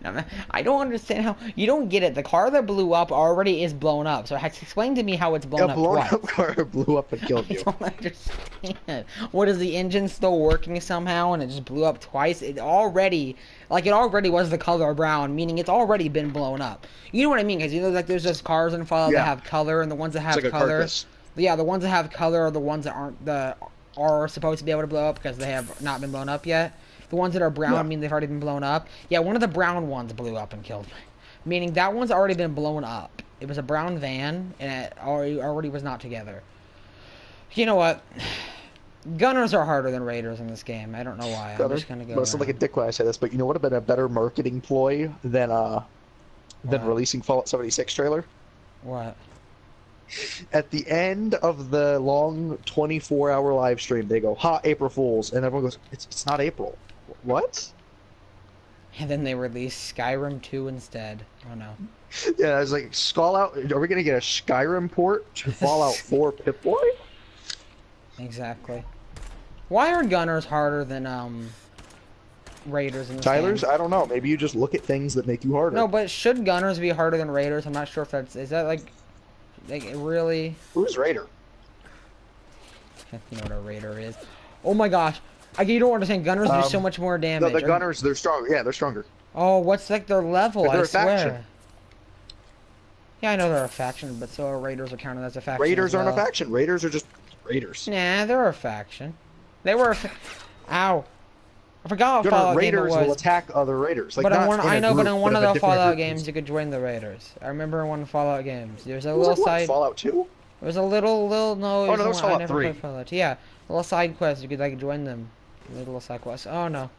No, man, I don't understand how... You don't get it. The car that blew up already is blown up. So explain to me how it's blown A up blown twice. up car blew up and killed I you. don't understand. What, is the engine still working somehow and it just blew up twice? It already was the color brown, meaning it's already been blown up. You know what I mean? Because you know, like there's just cars in Fallout Yeah. that have color and the ones that have It's like a color. carcass. Yeah, the ones that have color are the ones that are supposed to be able to blow up because they have not been blown up yet. The ones that are brown Yeah. mean they've already been blown up. Yeah, one of the brown ones blew up and killed me. Meaning that one's already been blown up. It was a brown van, and it already was not together. You know what? Gunners are harder than raiders in this game. I don't know why. I'm just gonna go. I sound like a dick when I say this, but you know what would have been a better marketing ploy than What? releasing Fallout 76 trailer? What? At the end of the long 24-hour live stream, they go, "Ha, April Fools," and everyone goes, "It's not April." What? And then they released Skyrim 2 instead. Oh no. Yeah, I was like, Fallout. Are we gonna get a Skyrim port to Fallout 4 Pip-Boy? Exactly. Why are gunners harder than raiders in this Tyler's? game? I don't know. Maybe you just look at things that make you harder. No, but should gunners be harder than raiders? I'm not sure if is that like it really? Who's Raider? You know what a raider is? Oh my gosh! You don't understand. Gunners do so much more damage. No, the Gunners, they're stronger. Yeah, they're stronger. Oh, what's like their level? But they're I a swear. faction. Yeah, I know they're a faction, but so are raiders are counted as a faction. Raiders as aren't a well. faction. Raiders are just Raiders. Nah, they're a faction. They were. Ow! I forgot what Fallout game it Raiders will was. attack other Raiders. Like, But not in one, in a I know, group, but in one of a the different Fallout group. games, you could join the Raiders. I remember in one of the Fallout games. There's a It was little like, what, side. Fallout 2? It was a little no. Oh, no, that was I Fallout never 3. played Fallout 2. Yeah, a little side quest. You could like join them. Little side quest. Oh no.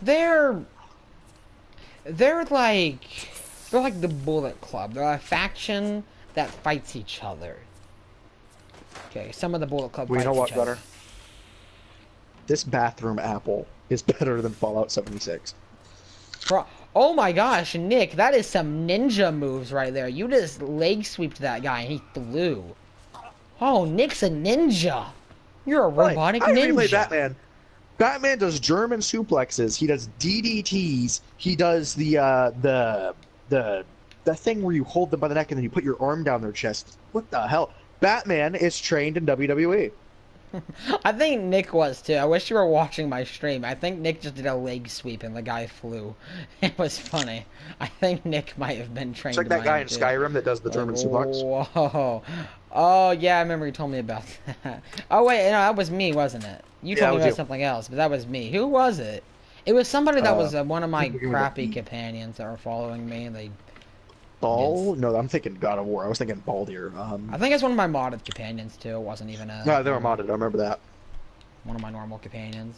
They're like the Bullet Club. They're a faction that fights each other. Okay, some of the Bullet Club. Well, you fights know what, each other. Gunner? This bathroom apple is better than Fallout 76. Oh my gosh, Nick, that is some ninja moves right there. You just leg sweeped that guy and he flew. Oh, Nick's a ninja. You're a robotic I ninja. replay Batman. Batman does German suplexes. He does DDTs. He does the thing where you hold them by the neck and then you put your arm down their chest. What the hell? Batman is trained in WWE. I think Nick was too. I wish you were watching my stream. I think Nick just did a leg sweep and the guy flew. It was funny. I think Nick might have been trained. It's like that by guy him, in too. Skyrim that does the German suplex. Whoa. Oh, yeah, I remember you told me about that. Oh, wait, no, that was me, wasn't it? You Yeah, told it me was about you. something else, but that was me. Who was it? It was somebody that was one of my think it was crappy a- companions that were following me, and they... Ball? No, I'm thinking God of War. I was thinking Baldir. I think it's one of my modded companions, too. It wasn't even a... No, they were modded. I remember that. One of my normal companions.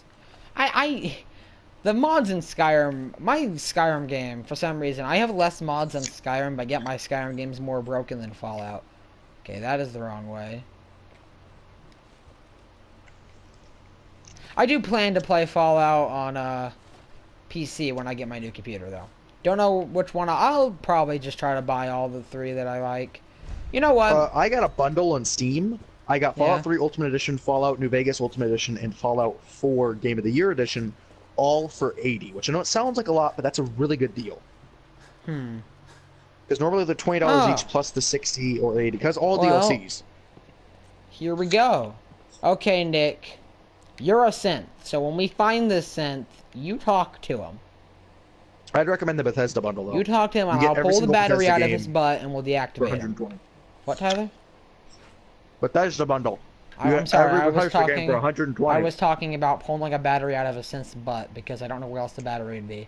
The mods in Skyrim, my Skyrim game, for some reason, I have less mods than Skyrim, but yet my Skyrim game's more broken than Fallout. Okay, that is the wrong way. I do plan to play Fallout on PC when I get my new computer, though. Don't know which one. I'll probably just try to buy all the three that I like. You know what? I got a bundle on Steam. I got Fallout Yeah. 3 Ultimate Edition, Fallout New Vegas Ultimate Edition, and Fallout 4 Game of the Year Edition, all for $80. Which I know it sounds like a lot, but that's a really good deal. Because normally they're $20 Oh. each plus the $60 or $80. Because all Well- DLCs. Here we go. Okay, Nick. You're a synth, so when we find this synth, you talk to him. I'd recommend the Bethesda bundle though. You talk to him, and You get I'll every pull the single battery Bethesda out of game his butt, and we'll for deactivate him. 120. What, Tyler? Bethesda bundle. You I'm get sorry, every I was Bethesda game talking. for 120. I was talking about pulling a battery out of a synth's butt because I don't know where else the battery would be.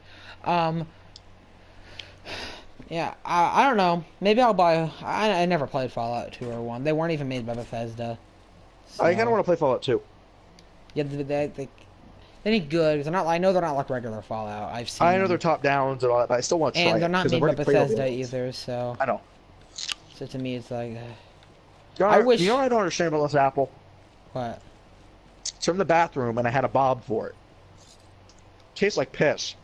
Yeah, I don't know. Maybe I'll buy. I never played Fallout 2 or 1. They weren't even made by Bethesda. I kind so- of want to play Fallout 2. Yeah, they ain't good. 'Cause I know they're not like regular Fallout. I've seen. I know them. they're top downs and all that, but I still want to try And it. they're not 'cause made I've by already played all the Bethesda other ones. either, so. I know. So to me, it's like, You know, I wish- You know what I don't understand about this apple? what? It's from the bathroom, and I had a bob for it. Tastes like piss.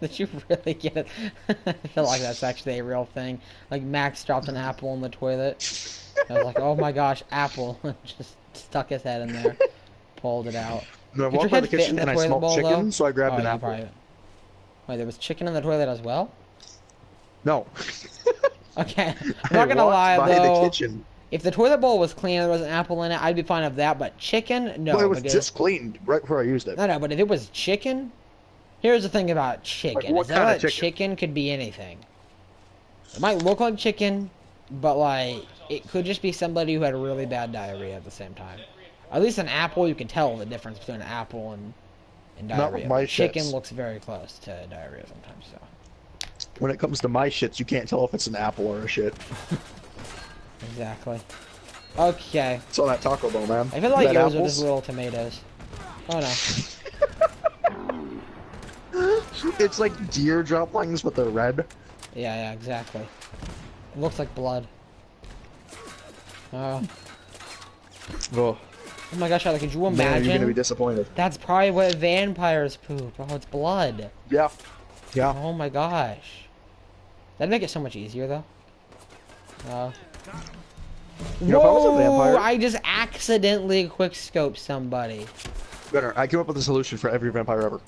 Did you really get it? I feel like that's actually a real thing. Like Max dropped an apple in the toilet. I was like, oh my gosh, apple! Just stuck his head in there, pulled it out. And I Did your walked by head the fit in kitchen the and I toilet smelled bowl, chicken, though? so I grabbed an you apple. probably- Wait, there was chicken in the toilet as well? No. Okay, I'm I not gonna walked lie by though. the kitchen. If the toilet bowl was clean and there was an apple in it, I'd be fine with that. But chicken, no. Well, it was because- just cleaned right before I used it. No, but if it was chicken, here's the thing about chicken. what is that kind of chicken? chicken? Could be anything. It might look like chicken, but like it could just be somebody who had really bad diarrhea at the same time. At least an apple, you can tell the difference between an apple and Not with diarrhea. my Chicken shits. looks very close to diarrhea sometimes. So When it comes to my shits, you can't tell if it's an apple or a shit. exactly. Okay. It's all that Taco Bell, man. I feel like Red yours are apples. just little tomatoes. Oh no. It's like deer droplings, but they're red. Yeah, exactly. It looks like blood. Oh Oh, my gosh, Tyler, could you man, imagine? you're gonna be disappointed. That's probably what vampires poop. Oh, it's blood. Yeah. Yeah. Oh my gosh. That'd make it so much easier, though. You know, if I was a Whoa, vampire- I just accidentally quickscoped somebody. Better. I came up with a solution for every vampire ever.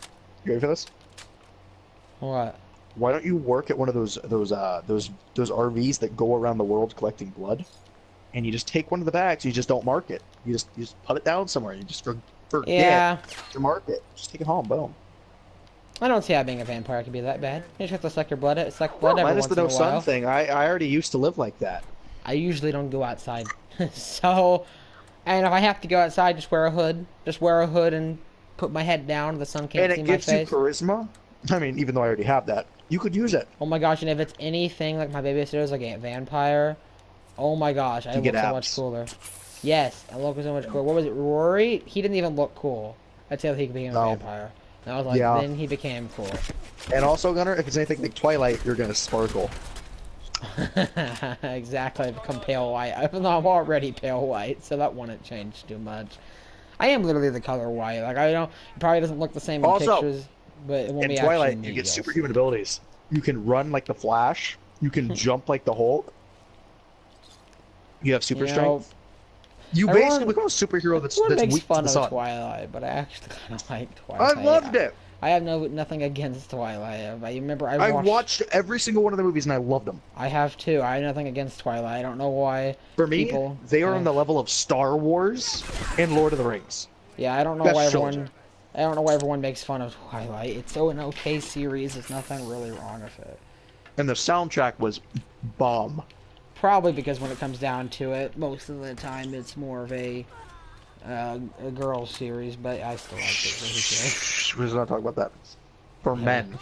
You ready for this? What? Why don't you work at one of those RVs that go around the world collecting blood, and you just take one of the bags. You just don't mark it. You just put it down somewhere. You just forget Yeah. to mark it. Just take it home. Boom. I don't see how being a vampire could be that bad. You just have to suck your blood. Suck blood every Minus once the in no a while. sun thing. I already used to live like that. I usually don't go outside. So, and if I have to go outside, just wear a hood. Just wear a hood and put my head down. The sun can't And see it my gives you face. charisma. I mean, even though I already have that, you could use it. Oh my gosh, and if it's anything like my babysitter's like a vampire, oh my gosh, I You look get so abs. much cooler. Yes, I look so much cooler. What was it, Rory? He didn't even look cool until he became a No. vampire. And I was like, Yeah. then he became cool. And also, Gunnar, if it's anything like Twilight, you're gonna sparkle. Exactly, I become pale white. Even though I'm already pale white, so that wouldn't change too much. I am literally the color white. Like, I don't, it probably doesn't look the same in Also, pictures, but when In we Twilight, actually you meet, get you'll see. superhuman abilities. You can run like the Flash. You can jump like the Hulk. You have super You know, strength. You everyone- basically become a superhero that's Everyone makes weak to fun the of sun. Twilight, but I actually kind of like Twilight. I loved it. I have nothing against Twilight. I remember I watched every single one of the movies and I loved them. I have too. I have nothing against Twilight. I don't know why. For me, People- they are yeah. on the level of Star Wars and Lord of the Rings. Yeah, I don't know Best why children. everyone. I don't know why everyone makes fun of Twilight. It's so an okay series. There's nothing really wrong with it. And the soundtrack was bomb. Probably because when it comes down to it, most of the time it's more of a girl series. But I still like it. So who cares? We're not talking about that. For men.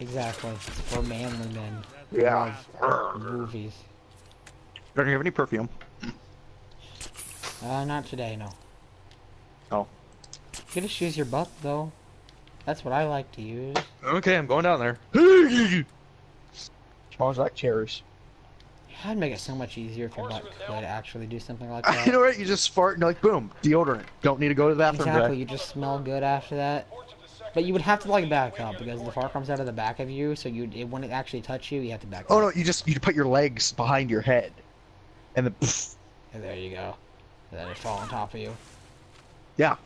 Exactly. It's for manly men. who Yeah. love movies. Don't you have any perfume? Not today, no. Oh. You can just use your butt, though. That's what I like to use. Okay, I'm going down there. Smells like cherries. That'd make it so much easier if your butt could actually do something like You that. know what? You just fart and like, boom, deodorant. Don't need to go to the bathroom. Exactly, Today. you just smell good after that. But you would have to like back up because the fart comes out of the back of you, so it wouldn't actually touch you. You have to back Oh up. no, you put your legs behind your head, and then pff, And there you go. And then it fall on top of you. yeah.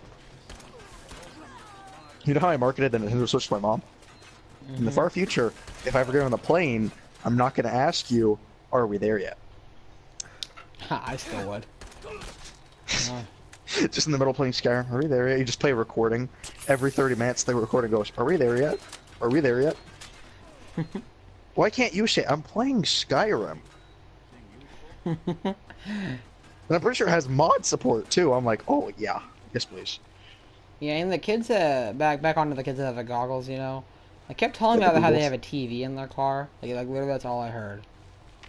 You know how I marketed the Nintendo Switch to my mom? In the far future, if I ever get on the plane, I'm not going to ask you, "Are we there yet?" I still would. Just in the middle playing Skyrim, "Are we there yet?" You just play a recording. Every 30 minutes, the recording goes, "Are we there yet? Are we there yet?" Why can't you say, "I'm playing Skyrim"? And I'm pretty sure it has mod support too. I'm like, "Oh yeah, yes please." Yeah, and the kids, back onto the kids that have the goggles, you know. I kept telling me Yeah, the about how they Googles. have a TV in their car. Like literally, that's all I heard.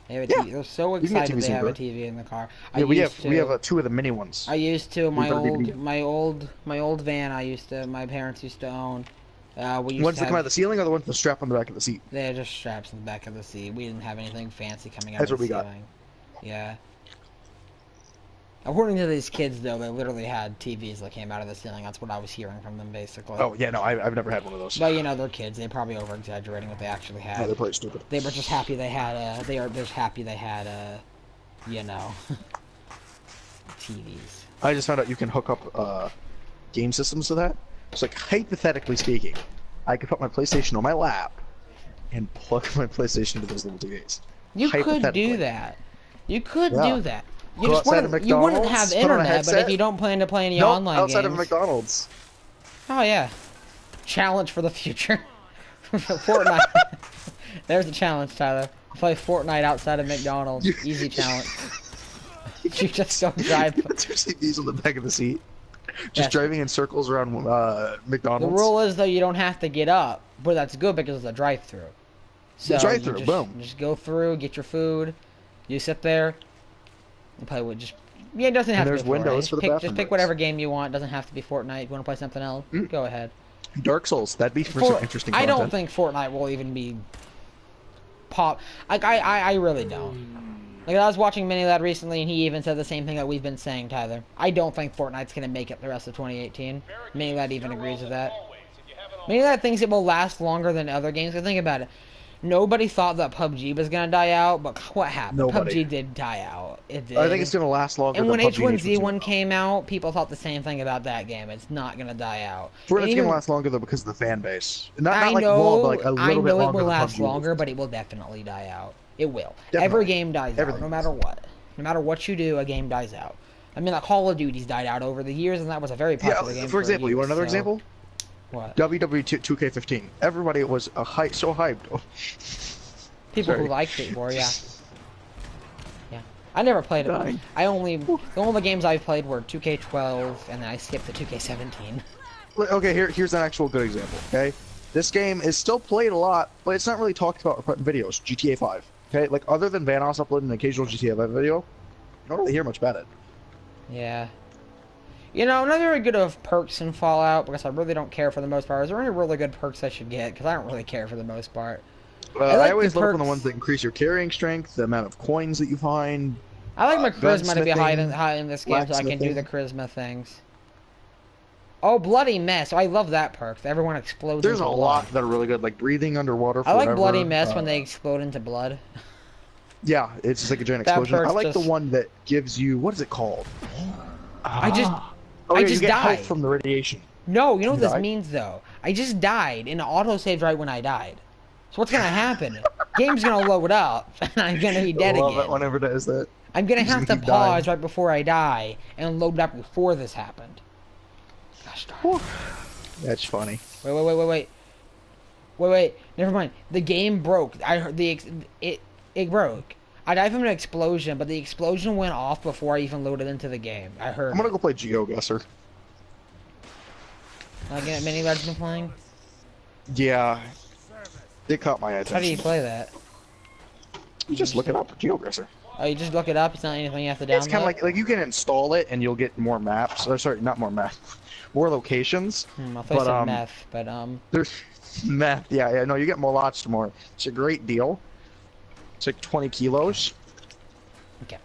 They have a Yeah, TV. They're so you can get excited TVs they in have a there. TV in the car. Yeah, we used have to- two of the mini ones. I used to my better be- old van. My parents used to own. We used Ones to that come out of have, the ceiling or the ones that strap on the back of the seat? they had just straps in the back of the seat. We didn't have anything fancy coming out That's of the what we got. ceiling. Yeah. According to these kids, though, they literally had TVs that came out of the ceiling. That's what I was hearing from them, basically. Oh yeah, no, I've never had one of those. But you know, they're kids. They probably over exaggerating what they actually No, had. they're probably stupid. They were just happy they had. They are just happy they had. You know, TVs. I just found out you can hook up game systems to that. It's like hypothetically speaking, I could put my PlayStation on my lap and plug my PlayStation into those little TVs. You could Hypothetically. do that. You could Yeah. do that. You Go just outside of wouldn't. You wouldn't McDonald's, have put on a internet, but if headset. you don't plan to play any No, online outside games. of McDonald's. Oh yeah, challenge for the future. Fortnite. There's the challenge, Tyler. Play Fortnite outside of McDonald's. Easy challenge. You just don't drive. Two CVs on the back of the seat. Just Yes. driving in circles around The McDonald's. rule is though you don't have to get up, but that's good because it's a drive-through. So drive-through, you boom. just go through, get your food. You sit there. And play with just. Yeah, it doesn't have there's to be windows Fortnite. for the Just bathroom pick breaks. whatever game you want. It doesn't have to be Fortnite. You want to play something else? Go ahead. Dark Souls. That'd be for some interesting I content. don't think Fortnite will even be pop. Like I really don't. Like I was watching Minilad recently, and he even said the same thing that we've been saying, Tyler. I don't think Fortnite's gonna make it the rest of 2018. Minilad even agrees with that. Minilad thinks it will last longer than other games. But think about it. Nobody thought that PUBG was gonna die out, but what happened? Nobody. PUBG did die out. It did. I think it's gonna last longer. And than when PUBG and H1Z1 came out, people thought the same thing about that game. It's not gonna die out. And Fortnite's even- gonna last longer though because of the fan base. Not I like know, long, but like a I little bit know it longer will than last PUBG. longer, but it will definitely die out. It will. Definitely. Every game dies out, Everything no does. matter what. No matter what you do, a game dies out. I mean, like Call of Duty's died out over the years, and that was a very popular game. For example, you want another so- example? What? WWE 2K15. Everybody was so hyped. People Sorry. who liked it were, yeah. Yeah. I never played it. Dying. The only games I've played were 2K12, and then I skipped to 2K17. Okay, here's an actual good example. Okay, this game is still played a lot, but it's not really talked about in videos. GTA 5. Okay, like other than Vanoss uploading an occasional GTA 5 video, you don't really hear much about it. Yeah. You know, I'm not very good of perks in Fallout, because I really don't care for the most part. Is there any really good perks I should get? Because I don't really care for the most part. I like always the look for the perks. ones that increase your carrying strength, the amount of coins that you find. I like my charisma to be gunsmithing, high in this game so I can do the blacksmithing. charisma things. Oh, Bloody Mess. I love that perk. Everyone explodes There's a into lot blood. that are really good, like breathing underwater. I like forever. Bloody Mess when they explode into blood. Yeah, it's just like a giant That explosion. I perk's like the just- one that gives you what is it called? I just... Oh, I yeah, just you get health died. from the radiation. No, you know what You this died? means, though? I just died, and it auto-saved right when I died. So what's gonna happen? Game's gonna load up, and I'm gonna be dead I love again. it whenever it does that. I'm gonna Just have to keep dying. pause right before I die, and load back before this happened. Gosh darn. That's funny. Wait. Never mind. The game broke. I heard it broke. I died from an explosion, but the explosion went off before I even loaded into the game. I heard. I'm gonna go play GeoGuessr. Again, many lads been playing. Yeah, it caught my attention. How do you play that? You just look it up, GeoGuessr. Oh, you just look it up. It's not anything you have to download. It's kind of like you can install it and you'll get more maps. Or sorry, not more maps, more locations. I'll play but, some meth, but There's map. Yeah. No, you get more, lots more. It's a great deal. It's like 20 kilos. Okay.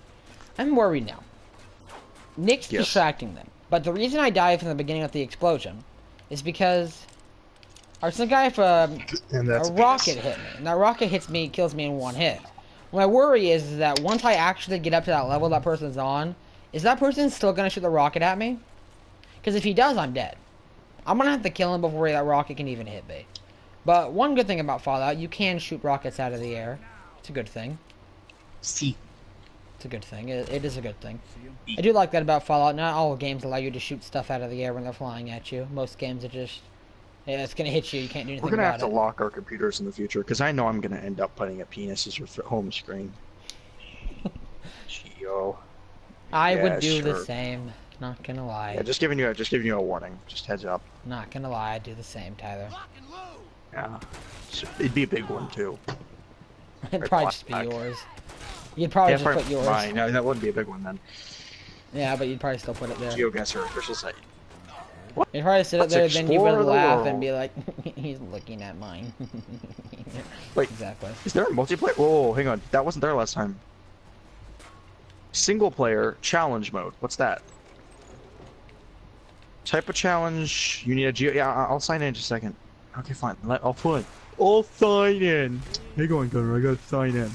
I'm worried now. Nick's Yes. distracting them. But the reason I died from the beginning of the explosion is because some guy from And that's a rocket hit me. And that rocket hits me, kills me in one hit. My worry is that once I actually get up to that level that person's on, is that person still going to shoot the rocket at me? Because if he does, I'm dead. I'm going to have to kill him before that rocket can even hit me. But one good thing about Fallout, you can shoot rockets out of the air. It's a good thing. See. It's a good thing. It is a good thing. I do like that about Fallout. Not all games allow you to shoot stuff out of the air when they're flying at you. Most games are just... Yeah, it's gonna hit you. You can't do anything We're gonna about have to it. lock our computers in the future because I know I'm gonna end up putting a penis as your home screen. Geo. I Yeah, would do the sure. same. Not gonna lie. Yeah, just giving you a warning. Just heads up. Not gonna lie. I'd do the same, Tyler. Yeah. It'd be a big one too. It'd Or probably just be black. yours. You'd probably just put yours. Mine. No, that wouldn't be a big one then. Yeah, but you'd probably still put it there. GeoGuessr official site. You'd probably sit it Let's there, then you explore would the laugh world. and be like, he's looking at mine. Wait. Exactly. Is there a multiplayer? Whoa, hang on. That wasn't there last time. Single player challenge mode. What's that? Type of challenge. You need a geo. Yeah, I'll sign in just a second. Okay, fine. I'll put. I'll sign in. Hang on, Gunner. I gotta sign in.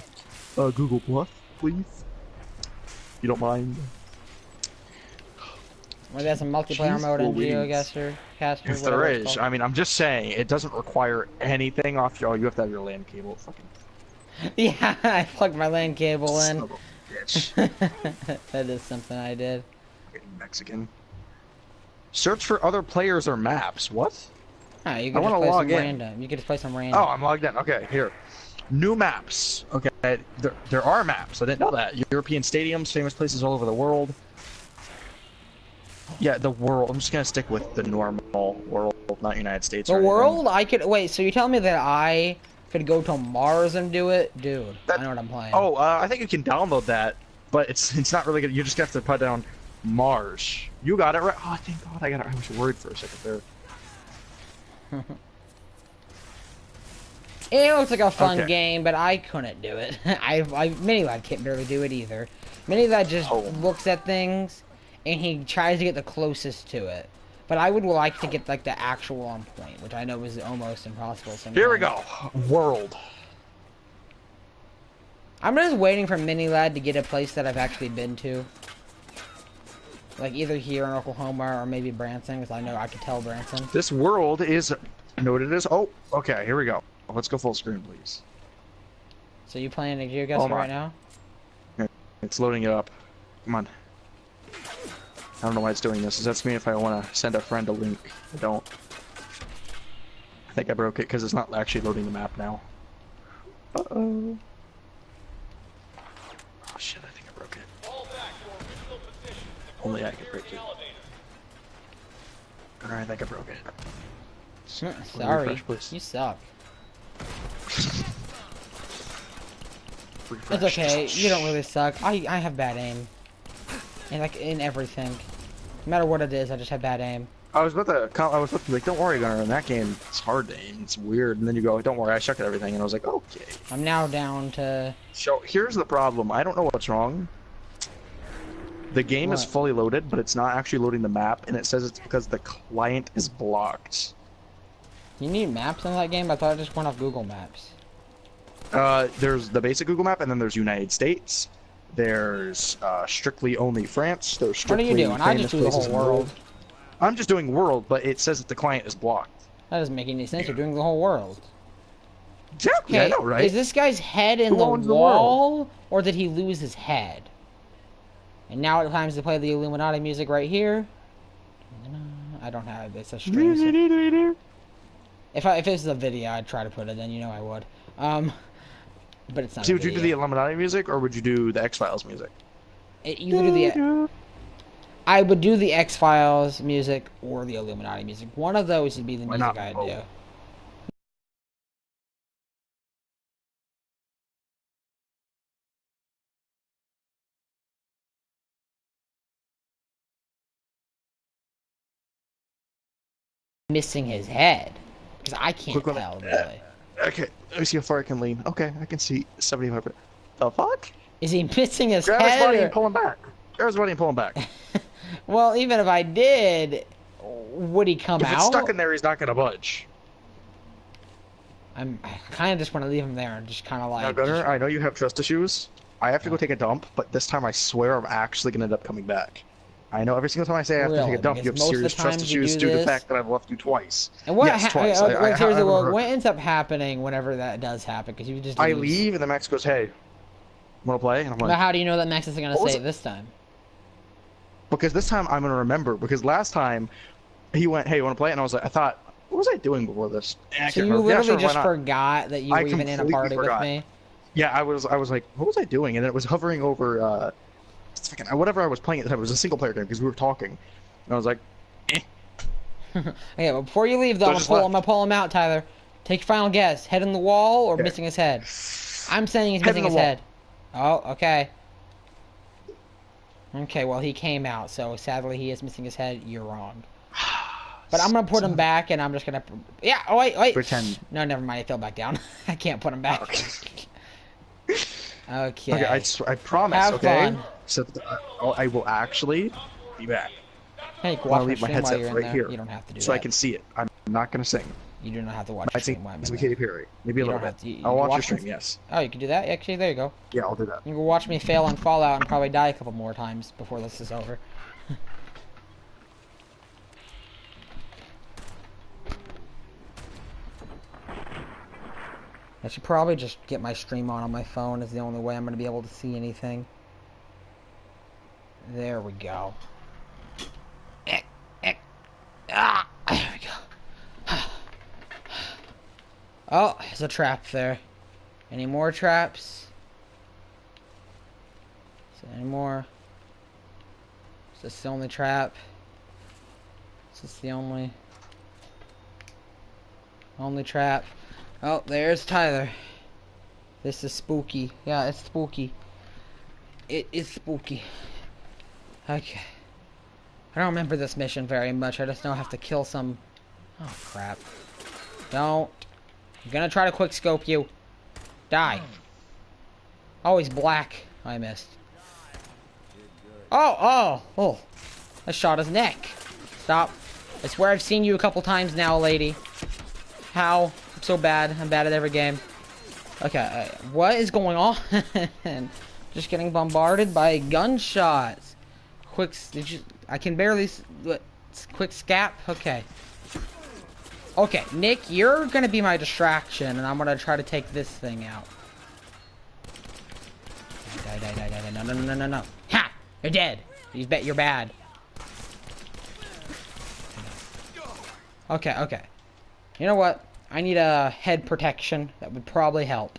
Google Plus, please. You don't mind? Maybe that's a multiplayer Jeez mode in Louise. GeoGuessr, Caster, If whatever there it's is, called. I mean, I'm just saying it doesn't require anything off your. Oh, you have to have your LAN cable. Fucking Yeah, I plugged my LAN cable son in. of a bitch. That is something I did. Fucking Mexican. Search for other players or maps. What? Oh, you I can just wanna play log some in. random. You can just play some random. Oh, I'm logged in. Okay, here. New maps. Okay. there are maps. I didn't know that. European stadiums, famous places all over the world. Yeah, the world. I'm just gonna stick with the normal world, not United States. The or anything. world? I could wait. So you're telling me that I could go to Mars and do it, dude? I know what I'm playing. Oh, I think you can download that, but it's not really good. You just have to put down Mars. You got it right. Oh, thank God, I got it. I was worried for a second there. It looks like a fun Okay. game, but I couldn't do it. Minilad can't barely do it either. Minilad just looks at things, and he tries to get the closest to it. But I would like to get like the actual on point, which I know is almost impossible sometimes. Here we go. World. I'm just waiting for Minilad to get a place that I've actually been to. Like either here in Oklahoma or maybe Branson, because I know I could tell Branson. This world is noted as. Oh, okay. Here we go. Let's go full screen, please. So you playing a GeoGuessr right now? It's loading it up. Come on. I don't know why it's doing this. That's me if I want to send a friend a link. I don't. I think I broke it because it's not actually loading the map now. Uh-oh. Oh shit, I think I broke it. Only I can break it. Alright, I think I broke it. Sorry, Refresh, please. you suck. Refresh. It's okay, you don't really suck. I have bad aim. And like in everything. No matter what it is, I just have bad aim. I was about to be like, don't worry, Gunnar, in that game, it's hard to aim, it's weird, and then you go, don't worry, I checked everything, and I was like, okay. I'm now down to... So, here's the problem, I don't know what's wrong. The game is What? fully loaded, but it's not actually loading the map, and it says it's because the client is blocked. You need maps in that game? I thought I just went off Google Maps. There's the basic Google map, and then there's United States. There's strictly only France. There's What are strictly you doing? I just famous do the places whole in world. I'm just doing world, but it says that the client is blocked. That doesn't make any sense. You're doing the whole world. Exactly, I know, right? Is this guy's head in Who the owns the wall, or did he lose his head? And now it times to play the Illuminati music right here. I don't have it. It's a stream. If it was a video, I'd try to put it in. You know I would. But it's not. See, a would you do the video. Illuminati music, or would you do the X-Files music? You would do the. I would do the X-Files music or the Illuminati music. One of those would be the Why music not I'd both? do. Missing his head. Because I can't Quick one. tell, really. Okay, let me see how far I can lean. Okay, I can see 75. The fuck? Is he missing his Grab his head? body or- and pull him back. Grab his body and pull him back. Well, even if I did, would he come If out? it's stuck in there, he's not gonna budge. I kind of just want to leave him there and just kind of like... Now, Gunnar, I know you have trust issues. I have to go take a dump, but this time I swear I'm actually gonna end up coming back. I know every single time I say I have to Really? take a dump, you have Because most of the serious trust times you issues do due to the this- fact that I've left you twice. And what, Yes, twice. I seriously, haven't well, heard- what ends up happening whenever that does happen? Because you just I lose. leave, and the Max goes, "Hey, wanna play?" And I'm But like, how do you know that Max isn't going to What was say it it? this time? because this time I'm gonna remember. Because last time he went, "Hey, you wanna play?" And I was like, I thought, what was I doing before this? And I So can't you remember. Yeah, literally sure, why just not? forgot that you I were even in a completely party forgot. with me? Yeah, I was like, what was I doing? And then it was hovering over whatever I was playing at the time. It was a single player game because we were talking. And I was like, Okay, well, before you leave, though, So I'm just gonna pull him out, Tyler. Take your final guess. Head in the wall or Okay. missing his head? I'm saying he's Head in missing the his wall. head. Oh, okay. Okay, well, he came out, so sadly he is missing his head. You're wrong. But I'm gonna put him back, and I'm just gonna... Yeah, oh, wait. Pretend. No, never mind. He fell back down. I can't put him back. Okay. Okay, I promise. Have okay. fun. So I will actually be back. Hey, you can I watch want to my leave my stream while headset you're in right there. here, You don't have to do so that. I can see it. I'm not gonna sing. You do not have to watch I the stream sing while I'm as in with there. Katy Perry. Maybe a You little don't bit. have to- you I'll can watch your watch stream. it. Yes. Oh, you can do that? Actually, there you go. Yeah, I'll do that. You can watch me fail on Fallout and probably die a couple more times before this is over. I should probably just get my stream on my phone. Is the only way I'm going to be able to see anything. There we go. Ah, there we go. Oh, there's a trap there. Any more traps? there any more? Is this the only trap? Is this the only trap? Oh, there's Tyler. This is spooky. Yeah, it's spooky. It is spooky. Okay. I don't remember this mission very much. I just know I have to kill some... Oh, crap. Don't. I'm gonna try to quick scope you. Die. Oh, he's black. I missed. Oh! I shot his neck. Stop. I swear I've seen you a couple times now, lady. How? I'm so bad. I'm bad at every game. Okay, what is going on? Just getting bombarded by gunshots. I can barely... Quick scap? Okay. Okay, Nick, you're gonna be my distraction, and I'm gonna try to take this thing out. Die. No. Ha! You're dead. You're bad. Okay. You know what? I need a head protection. That would probably help.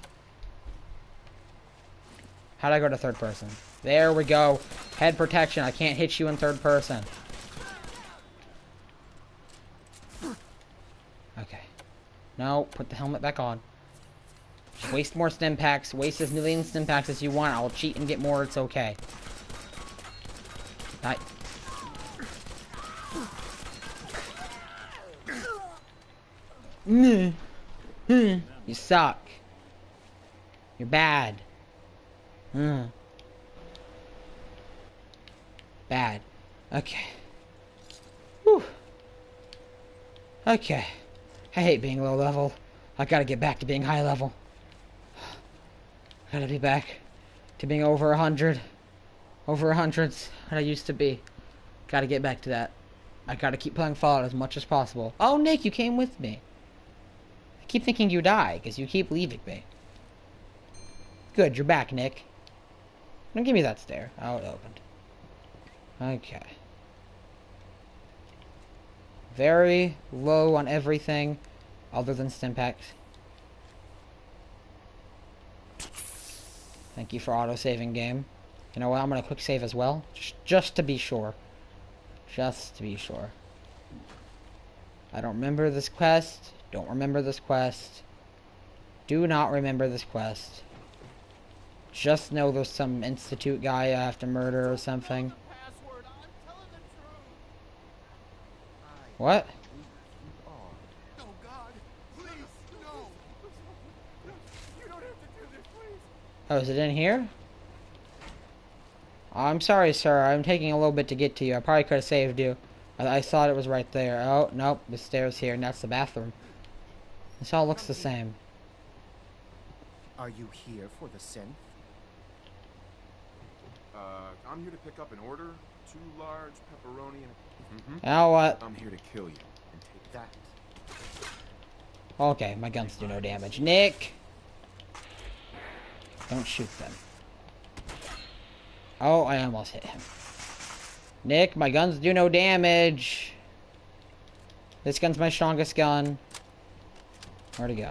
How'd I go to third person? There we go. Head protection. I can't hit you in third person. Okay. No, put the helmet back on. Just waste more stim packs. Waste as many stim packs as you want. I'll cheat and get more. It's okay. Die. You suck. You're bad. Bad. Okay. Whew. Okay. I hate being low level. I gotta get back to being high level. Gotta be back to being over 100. Over 100's what I used to be. Gotta get back to that. I gotta keep playing Fallout as much as possible. Oh, Nick, you came with me. I keep thinking you die, because you keep leaving me. Good, you're back, Nick. Now give me that stair. Oh, it opened. Okay. Very low on everything other than stim packs. Thank you for auto-saving, game. You know what? I'm gonna quick save as well. Just to be sure. Just to be sure. I don't remember this quest. Don't remember this quest. Do not remember this quest. Just know there's some Institute guy I have to murder or something. What? No, God, please, no. You don't have to do this, please. Oh, is it in here? I'm sorry, sir. I'm taking a little bit to get to you. I probably could have saved you. I thought it was right there. Oh, nope. The stairs here, and that's the bathroom. This all looks the same. Are you here for the synth? I'm here to pick up an order. 2 large pepperoni and... You know what? I'm here to kill you and take That. Okay, my guns do no damage. Nick! Don't shoot them. Oh, I almost hit him. Nick, my guns do no damage. This gun's my strongest gun. Where'd it go?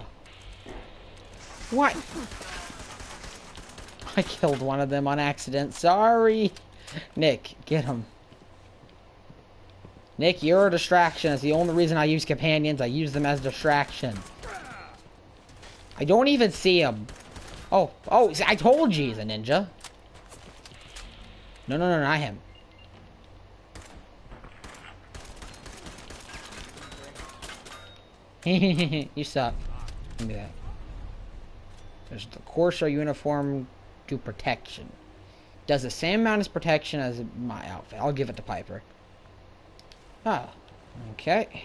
What? I killed one of them on accident. Sorry. Nick, get him. Nick, you're a distraction. That's the only reason I use companions. I use them as distraction. I don't even see him. Oh, I told you he's a ninja. No, not him. You suck. Give me that. There's the Corsair uniform to protection. Does the same amount as protection as my outfit. I'll give it to Piper. Oh, okay.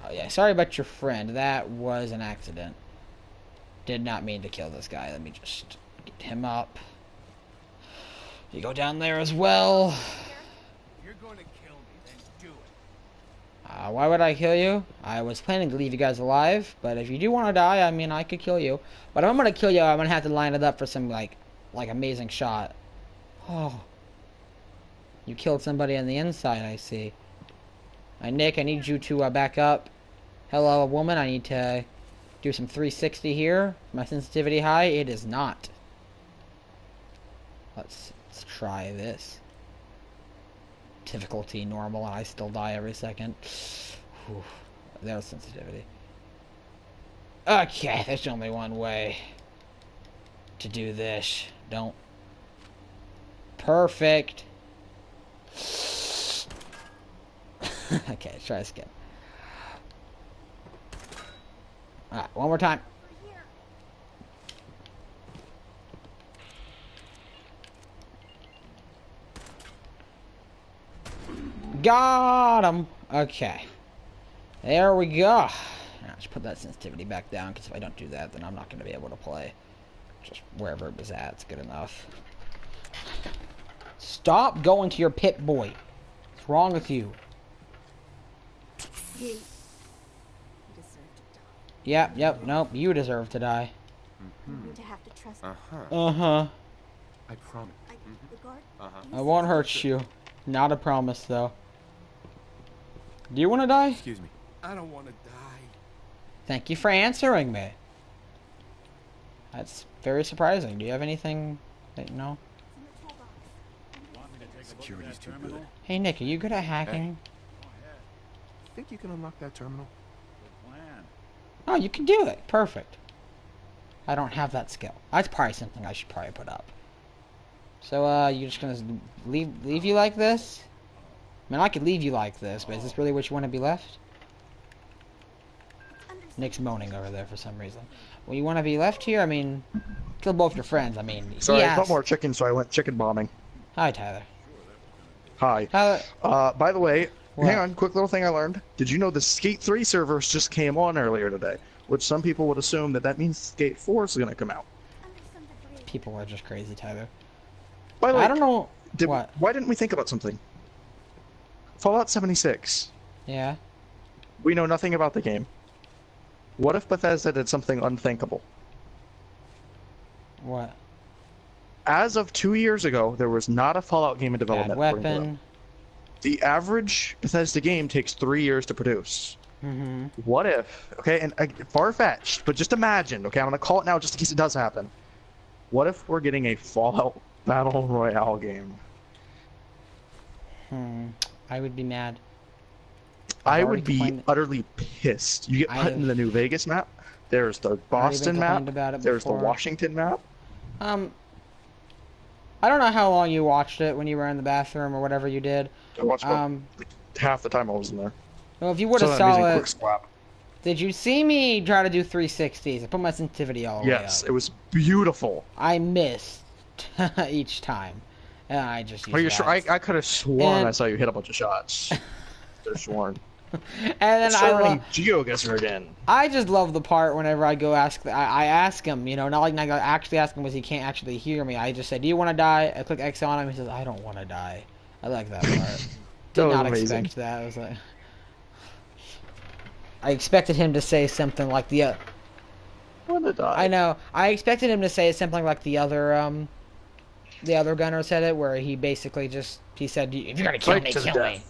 Oh yeah, sorry about your friend. That was an accident. Did not mean to kill this guy. Let me just get him up. You go down there as well. If you're going to kill me, then do it. Why would I kill you? I was planning to leave you guys alive, but if you do want to die, I mean, I could kill you. But if I'm gonna kill you, I'm gonna have to line it up for some like amazing shot. Oh, you killed somebody on the inside. I see. Nick, I need you to back up. Hello, woman. I need to Do some 360 here. My sensitivity high? It is not. Let's try this. Difficulty normal, and I still die every second. Whew. There's sensitivity. Okay, there's only one way to do this. Don't. Perfect. Okay, let's try this again. Alright, one more time. Got him. Okay. There we go. Now, let's put that sensitivity back down, because if I don't do that, then I'm not going to be able to play. Just wherever it was at, it's good enough. Stop going to your pit boy. What's wrong with you? You deserve to die. Yep, nope, you deserve to die. You need to have to trust me. Uh-huh. I promise. The guard. I won't hurt you. Not a promise, though. Do you want to die? Excuse me. I don't want to die. Thank you for answering me. That's very surprising. Do you have anything that you know? It's in the toolbox. Security's too good. Hey, Nick, are you good at hacking? Think you can unlock that terminal? Oh, you can do it. Perfect. I don't have that skill. That's probably something I should probably put up. So, you're just gonna leave you like this? I mean, I could leave you like this, but is this really what you want to be left? Nick's moaning over there for some reason. Well, you want to be left here? I mean, kill both your friends. I mean, Sorry, I thought more chicken, so I went chicken bombing. Hi, Tyler. Hi. Tyler. By the way, What? hang on, quick little thing I learned. Did you know the Skate 3 servers just came on earlier today? Which some people would assume that means Skate 4 is going to come out. Under some debris. People are just crazy, Tyler. By the way, I don't know. why didn't we think about something? Fallout 76. Yeah. We know nothing about the game. What if Bethesda did something unthinkable? What? As of 2 years ago, there was not a Fallout game in Bad development. according to them. weapon. The average Bethesda game takes 3 years to produce. Mm-hmm. What if, okay, and far-fetched, but just imagine, okay, I'm going to call it now just in case it does happen. What if we're getting a Fallout Battle Royale game? I would be mad. I I've would already be complained- utterly pissed. You get put I've- in the New Vegas map, there's the Boston map, complained about it there's the before. Washington map. I don't know how long you watched it when you were in the bathroom or whatever you did. I watched about Um, half the time I was in there. well, if you would have Sometimes saw using it, quick swap. did you see me try to do 360s? I put my sensitivity all the way up. Yes, it was beautiful. I missed each time. And I just used Are you sure? I that. could have sworn And- I saw you hit a bunch of shots. Could have sworn. And then Start running GeoGuessr again. I just love the part whenever I go ask. I ask him, you know, not like I actually ask him because he can't actually hear me. I just say, "Do you want to die?" I click X on him. He says, "I don't want to die." I like that part. That Did was not amazing. expect that. I was like, I expected him to say something like the. I want to die. I know. I expected him to say something like the other gunner said it, where he basically he said, "If you're gonna kill Fight me, to the kill me." death.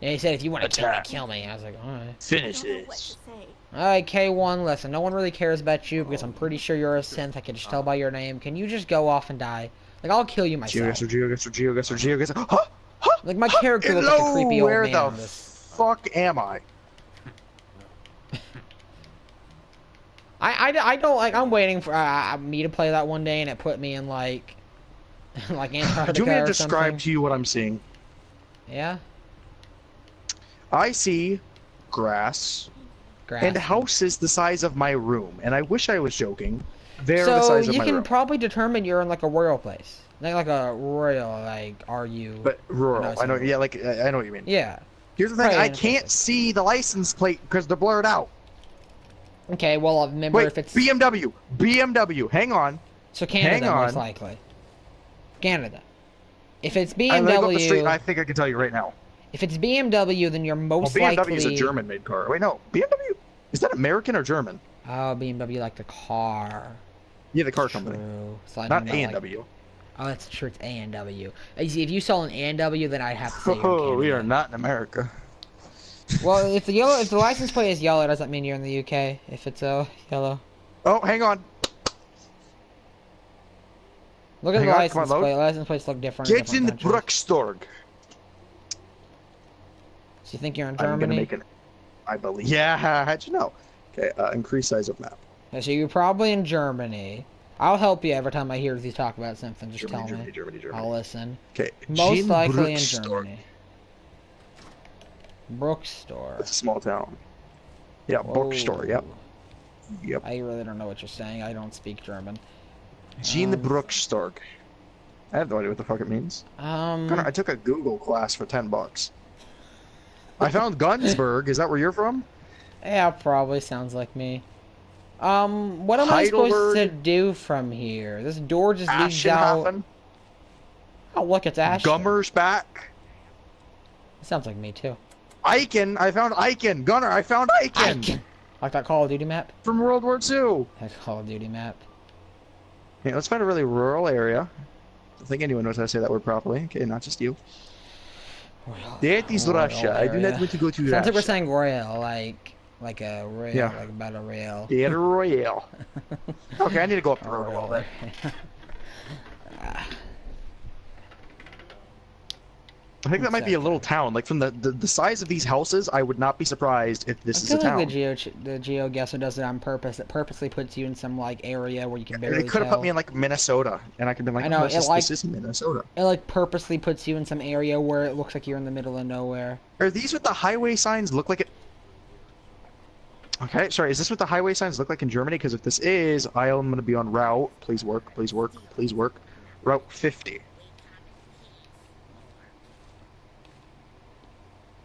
And he said, "If you want to kill me, Attack. kill me." I was like, "All right." Finish I don't know what this. to say. Alright, K1, listen, no one really cares about you because I'm pretty sure you're a synth. I can just tell by your name. Can you just go off and die? Like, I'll kill you myself. GeoGuessr. Huh? Huh? Like, my character looks like a creepy old Where man the in this. fuck am I? I don't, like, I'm waiting for me to play that one day and it put me in, like, like Antarctica Do you want me to or describe something. to you what I'm seeing? Yeah? I see grass Grass. and houses the size of my room, and I wish I was joking. They're the So, size of you my can room. probably determine you're in, like, a royal place. Like a royal, like, are you... But rural, I know. something. Yeah, like I know what you mean. Yeah. Here's the thing: Right, I in a can't place. see the license plate because they're blurred out. Okay, well, remember Wait, if it's... BMW. Hang on. So Canada, Hang most on. likely. Canada. If it's I'm gonna go up the street. BMW, I think I can tell you right now. if it's BMW, then you're Well, most BMW likely. is a German-made car. Wait, no, BMW is that American or German? Oh, BMW like the car. Yeah, the car company, True. So I not don't know, like- A&W. Oh, that's true. It's A&W. You see, if you saw an A&W, then I'd have to say you're in Oh, we Canada. are not in America. Well, if the license plate is yellow, it doesn't mean you're in the UK. If it's yellow. Oh, hang on. Look at Hang the on, license come on, load. plate. License plates look different. Get in the different countries. Bruckstorg. So you think you're in I'm gonna Germany? make it. I believe. Yeah, how'd you know? Okay, increase size of map. Yeah, so you're probably in Germany. I'll help you every time I hear you talk about something. Just tell me. Germany. I'll listen. Okay, Most Gene likely in Bruckstorg. Germany. Brookstore. It's a small town. Yeah, bookstore. Yep. Yep. I really don't know what you're saying. I don't speak German. Gene Bruckstorg. I have no idea what the fuck it means. Connor, I took a Google class for $10. I found Gunsberg. Is that where you're from? Yeah, probably sounds like me. What am I supposed to do from here? This door just leads out. Aschenhafen. Oh, look, it's Ash. Gummersbach. Sounds like me too. Icon. I found Icon. Gunner, I found Icon. Like that Call of Duty map? From World War II. That Call of Duty map. Yeah, let's find a really rural area. I don't think anyone knows how to say that word properly. Okay, not just you. That is Russia. I do not want to go to Sounds like we're Russia. saying royal, like a royal, Yeah. like a battle royale. Battle Royale. Okay, I need to go up the road a little bit. I think that might be a little town. Like from the size of these houses, I would not be surprised if this I is a feel town. like the GeoGuessr does it on purpose. It purposely puts you in some like area where you can barely They could have tell. put me in like Minnesota, and I could have been like, I know, oh, it, this is Minnesota. It like purposely puts you in some area where it looks like you're in the middle of nowhere. Are these what the highway signs look like? Okay, sorry. Is this what the highway signs look like in Germany? Because if this is, I am going to be on route. Please work. Please work. Please work. Route 50.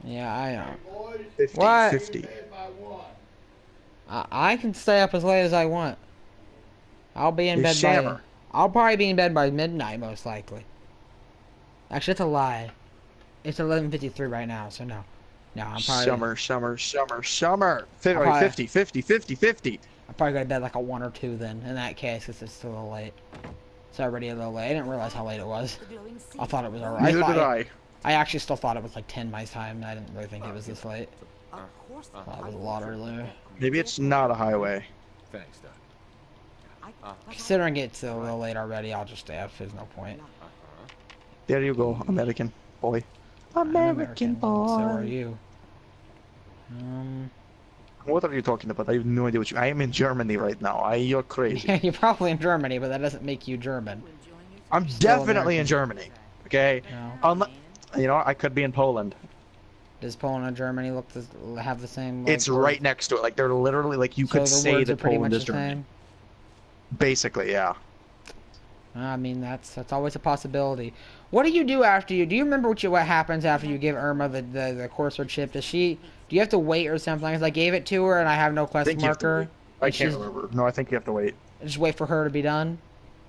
Yeah, I know. 50. What? 50. I can stay up as late as I want. I'll be in You bed shammer. by. I'll probably be in bed by midnight, most likely. Actually, that's a lie. It's 11:53 right now, so no. No, I'm probably. Summer. 50, Probably- 50, 50, 50, 50. I'll probably go to bed like a 1 or 2 then. In that case, because it's still a little late. It's already a little late. I didn't realize how late it was. I thought it was alright. Neither did I. I actually still thought it was like 10 my time. I didn't really think it was this late. I thought it was a lot earlier. Maybe it's not a highway. Thanks, Doc. Considering it's a little late already, I'll just stay up. There's no point. There you go, American boy. I'm American boy. So are you. What are you talking about? I have no idea what you. I am in Germany right now. You're crazy. Yeah, you're probably in Germany, but that doesn't make you German. I'm Still definitely in American. Germany. Okay. No. You know, I could be in Poland. Does Poland and Germany have the same? Like, It's right next to it. Like they're literally like you so could the say words are that pretty Poland much is the Germany. same? Basically, yeah. I mean, that's always a possibility. What do you do after you? Do you remember what happens after you give Irma the Corsair chip? Do you have to wait or something? Because I gave it to her and I have no I quest think you have to marker. wait. I and can't she's- remember. No, I think you have to wait. Just wait for her to be done.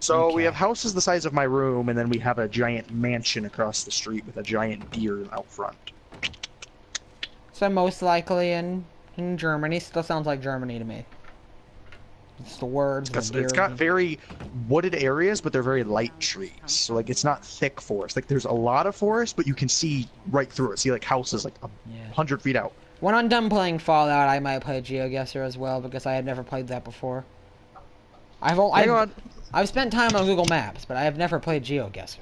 So we Okay. have houses the size of my room, and then we have a giant mansion across the street with a giant deer out front. So most likely in Germany. Still sounds like Germany to me. It's the words. It's the deer. got very wooded areas, but they're very light trees. So like it's not thick forest. Like there's a lot of forest, but you can see right through it. See like houses like Yeah. 100 feet out. When I'm done playing Fallout, I might play GeoGuessr as well because I have never played that before. I've spent time on Google Maps, but I have never played GeoGuessr.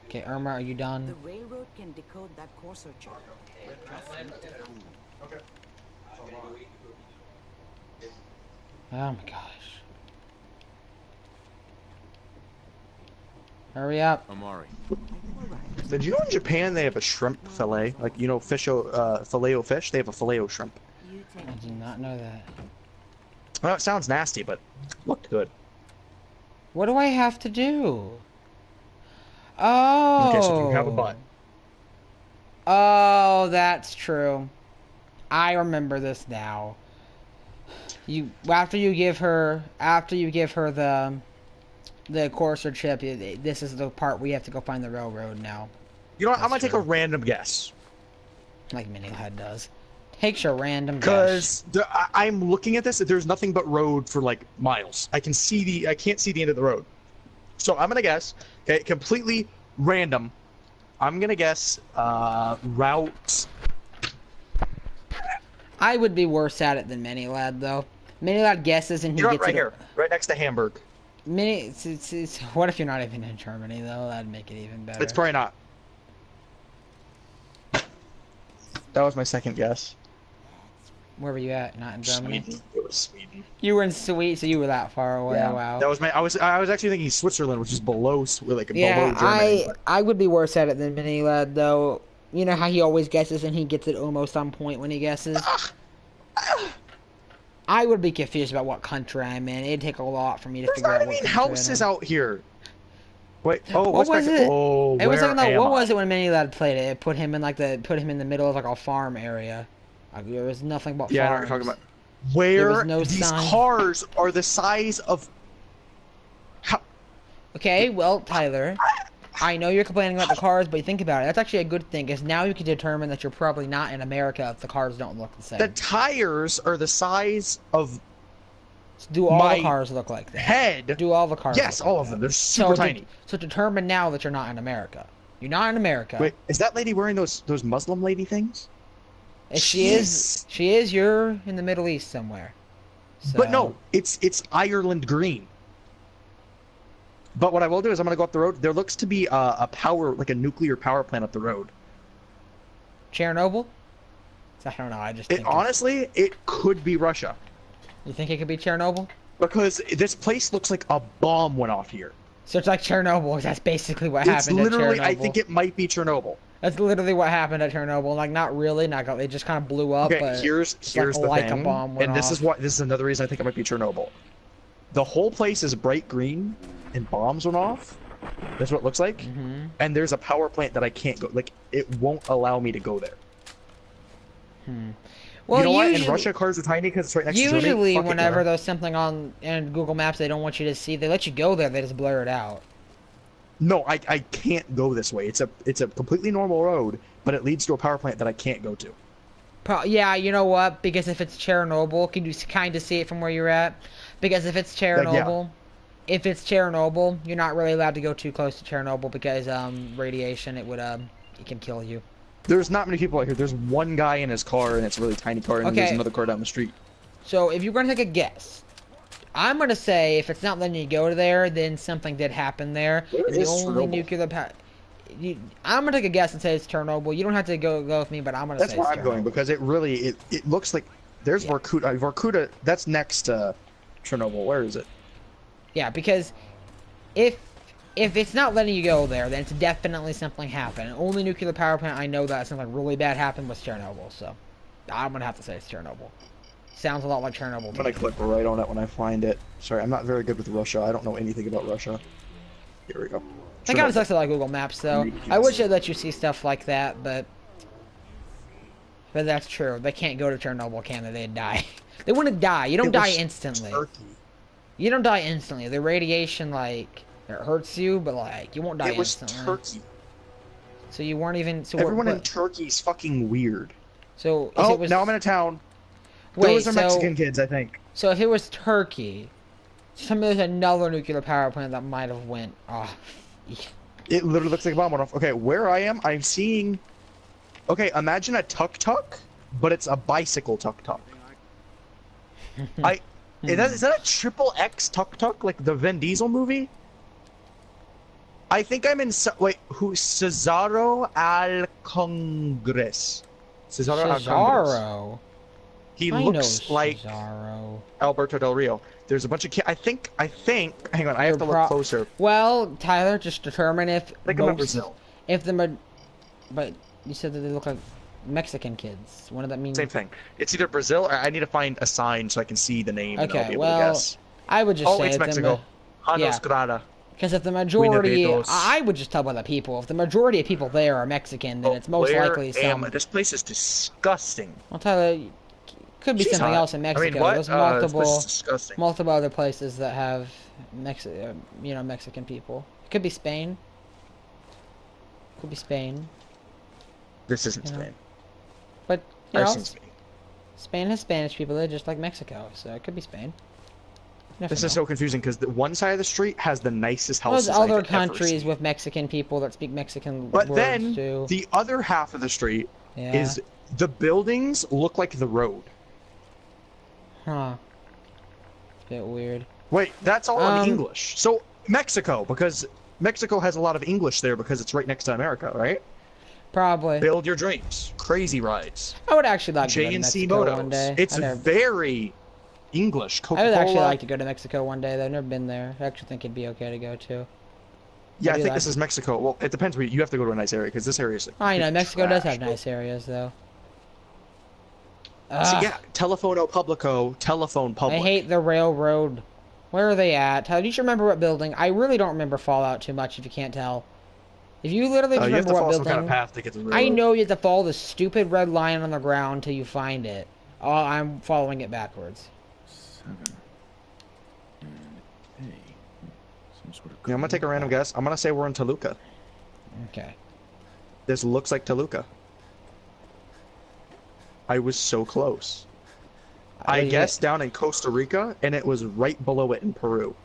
Okay, Irma, are you The done? railroad can decode that Corsair chip. Oh my gosh. Hurry up. Amari. Did you know in Japan they have a shrimp fillet? Like you know filet-o fish? They have a filet-o shrimp. You take I did not know that. Well, it sounds nasty, but looked good. What do I have to do? Oh. Okay, so you have a butt. Oh, that's true. I remember this now. After you give her the Corsair chip, this is the part we have to go find the railroad now. You know what? I'm gonna That's take a true. random guess. Like Minihead does. Takes your random guess. Because I'm looking at this, there's nothing but road for like miles. I can't see the end of the road. So I'm gonna guess, okay, completely random. I'm gonna guess route. I would be worse at it than Minilad, though. Minilad guesses and he You know what, gets right it. here, right next to Hamburg. What if you're not even in Germany, though? That'd make it even better. It's probably not. That was my second guess. Where were you at? Not in Germany? Sweden. It was Sweden. You were in Sweden, so you were that far away. Yeah. Wow. That was my. I was actually thinking Switzerland, which is below, below Yeah, Germany. But I would be worse at it than Minilad, though. You know how he always guesses and he gets it almost on point when he guesses? I would be confused about what country I'm in. It'd take a lot for me to there's figure not out what even country I'm houses in. out here. Wait. Oh, What what's was back? it? Oh, It was where like no, am what I? was it when Minilad played it? It put him in the middle of like a farm area. Like, there was nothing but Yeah, I know farms. what you're talking about. Where no these sign. cars are the size of. How... Okay, well, Tyler, I know you're complaining about the cars, but think about it. That's actually a good thing, because now you can determine that you're probably not in America if the cars don't look the same. The tires are the size of Do all my the cars look like that? head. Do all the cars Yes, look all like of them. that? They're super tiny. So determine now that you're not in America. You're not in America. Wait, is that lady wearing those Muslim lady things? If she is, you're in the Middle East somewhere. But So- no, it's Ireland green. But what I will do is I'm gonna go up the road. There looks to be a power, like a nuclear power plant up the road. Chernobyl? I don't know, I just think Honestly, it could be Russia. You think it could be Chernobyl? Because this place looks like a bomb went off here. So it's like Chernobyl. That's basically what It's happened literally, at Chernobyl. I think it might be Chernobyl. That's literally what happened at Chernobyl. Like, not really. It just kind of blew up. Okay, but here's the like thing, a bomb went and this off. this is another reason I think it might be Chernobyl. The whole place is bright green, and bombs went off. That's what it looks like. Mm-hmm. And there's a power plant that I can't go. Like, it won't allow me to go there. Well, you know what? usually, In Russia, cars are tiny because it's right next to Germany. usually Fuck it, whenever Europe. there's something on in Google Maps they don't want you to see, they let you go there. They just blur it out. No, I can't go this way. It's a completely normal road, but it leads to a power plant that I can't go to. Yeah, you know what? Because if it's Chernobyl, can you kind of see it from where you're at? Because if it's Chernobyl, you're not really allowed to go too close to Chernobyl because radiation it can kill you. There's not many people out here. There's one guy in his car, and it's a really tiny car, and Okay. there's another car down the street. So if you're going to take a guess, I'm going to say if it's not letting you go there, then something did happen there. Where And the is only Chernobyl? nuclear I'm going to take a guess and say it's Chernobyl. You don't have to go with me, but I'm going to That's say where it's I'm going Chernobyl. because it looks like there's Vorkuta. Vorkuta, that's next to Chernobyl. Where is it? Yeah, because if it's not letting you go there, then it's definitely something happened. Only nuclear power plant I know that something really bad happened was Chernobyl, so I'm going to have to say it's Chernobyl. Sounds a lot like Chernobyl I'm to gonna me. click right on it when I find it. Sorry, I'm not very good with Russia. I don't know anything about Russia. Here we go. That kind of sucks to like Google Maps, though. I wish it let you see stuff like that, but that's true. They can't go to Chernobyl, can they? They'd die. They wouldn't die. You don't It die was instantly. Turkey. You don't die instantly. The radiation, like, it hurts you, but, like, you won't die It was instantly. Turkey. So you weren't even... So Everyone in what, Turkey's fucking weird. so if Oh, it was, now I'm in a town. wait, Those are so, Mexican kids, I think. So if it was Turkey, there's another nuclear power plant that might have went off. It literally looks like a bomb went off. Okay, where I am, I'm seeing... Okay, imagine a tuk-tuk, but it's a bicycle tuk-tuk. Is that a triple X tuk-tuk, like the Vin Diesel movie? I think I'm in... Cesaro al Congres. Cesaro al Congres. Cesaro. He I looks know like Cesaro. Alberto Del Rio. There's a bunch of kids. I think. Hang on, I have to look closer. Well, Tyler, just determine if I think I'm in Brazil. But you said that they look like Mexican kids. What does that mean? Same thing. It's either Brazil or I need to find a sign so I can see the name and I'll Okay, be able to well, guess. I would just Oh, say it's Mexico. Yeah. Hanos Grada. Because if the majority, dos. I would just tell by the people. If the majority of people there are Mexican, then it's most likely some. This place is disgusting. Well, Tyler, could be She's something hot. else in Mexico. I mean, what? There's This place is disgusting. multiple other places that have Mexican people. It could be Spain. Could be Spain. This isn't You know. Spain. But you I've know, seen Spain. Spain has Spanish people. They're just like Mexico, so it could be Spain. Never This know. is so confusing because the one side of the street has the nicest houses. There's other I've ever countries seen. with Mexican people that speak Mexican But words then too. the other half of the street Yeah. is the buildings look like the road. Huh. Bit weird. Wait, that's all in Um, English. So Mexico, because Mexico has a lot of English there because it's right next to America, right? Probably. Build your dreams, crazy rides, I would actually like to go to J&C Mexico one day. Motos. It's I've never- very English. I would actually Coca-Cola. like to go to Mexico one day. Though. I've never been there. I actually think it'd be okay to go to. Yeah, I do think like this is Mexico. Well, it depends. Where you have to go to a nice area because this area is. I know Mexico does have trash. nice areas though. See, Ugh, yeah, Telefono Publico, Telephone Public. I hate the railroad. Where are they at? Do you remember what building? I really don't remember Fallout too much. If you can't tell, if you literally You have remember to what follow some building, kind of path to get to the I railroad. know you have to follow the stupid red line on the ground till you find it. Oh, I'm following it backwards. 7 and A. Some sort of Yeah, I'm gonna take a random guess. I'm gonna say we're in Toluca. Okay. This looks like Toluca. I was so close. I Really? guessed down in Costa Rica, and it was right below it in Peru.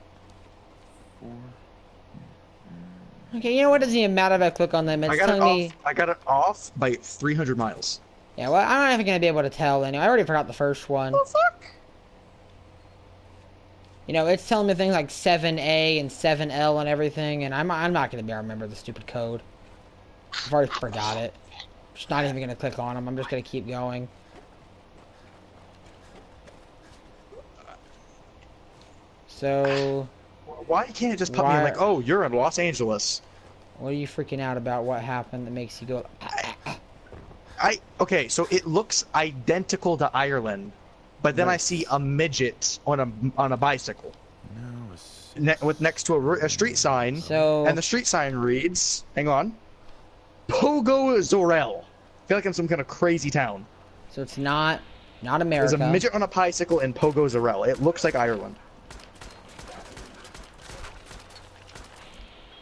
4. Okay, you know what? It doesn't even matter if I click on them. It's telling me. I got it off by 300 miles. Yeah, well, I'm not even gonna be able to tell anyway. I already forgot the first one. Oh fuck! You know, it's telling me things like 7A and 7L and everything, and I'm not gonna be able to remember the stupid code. I've already forgot it. Just not even gonna click on them. I'm just gonna keep going. So, Why can't it just put me in Why- like, oh, you're in Los Angeles? what are you freaking out about? What happened that makes you go? Okay, so it looks identical to Ireland, but then I see a midget on a bicycle Now a with next to a street sign, So, and the street sign reads, hang on, Pogo Zorel. I feel like I'm some kind of crazy town. so it's not There's America. a midget on a bicycle in Pogo Zorel. It looks like Ireland.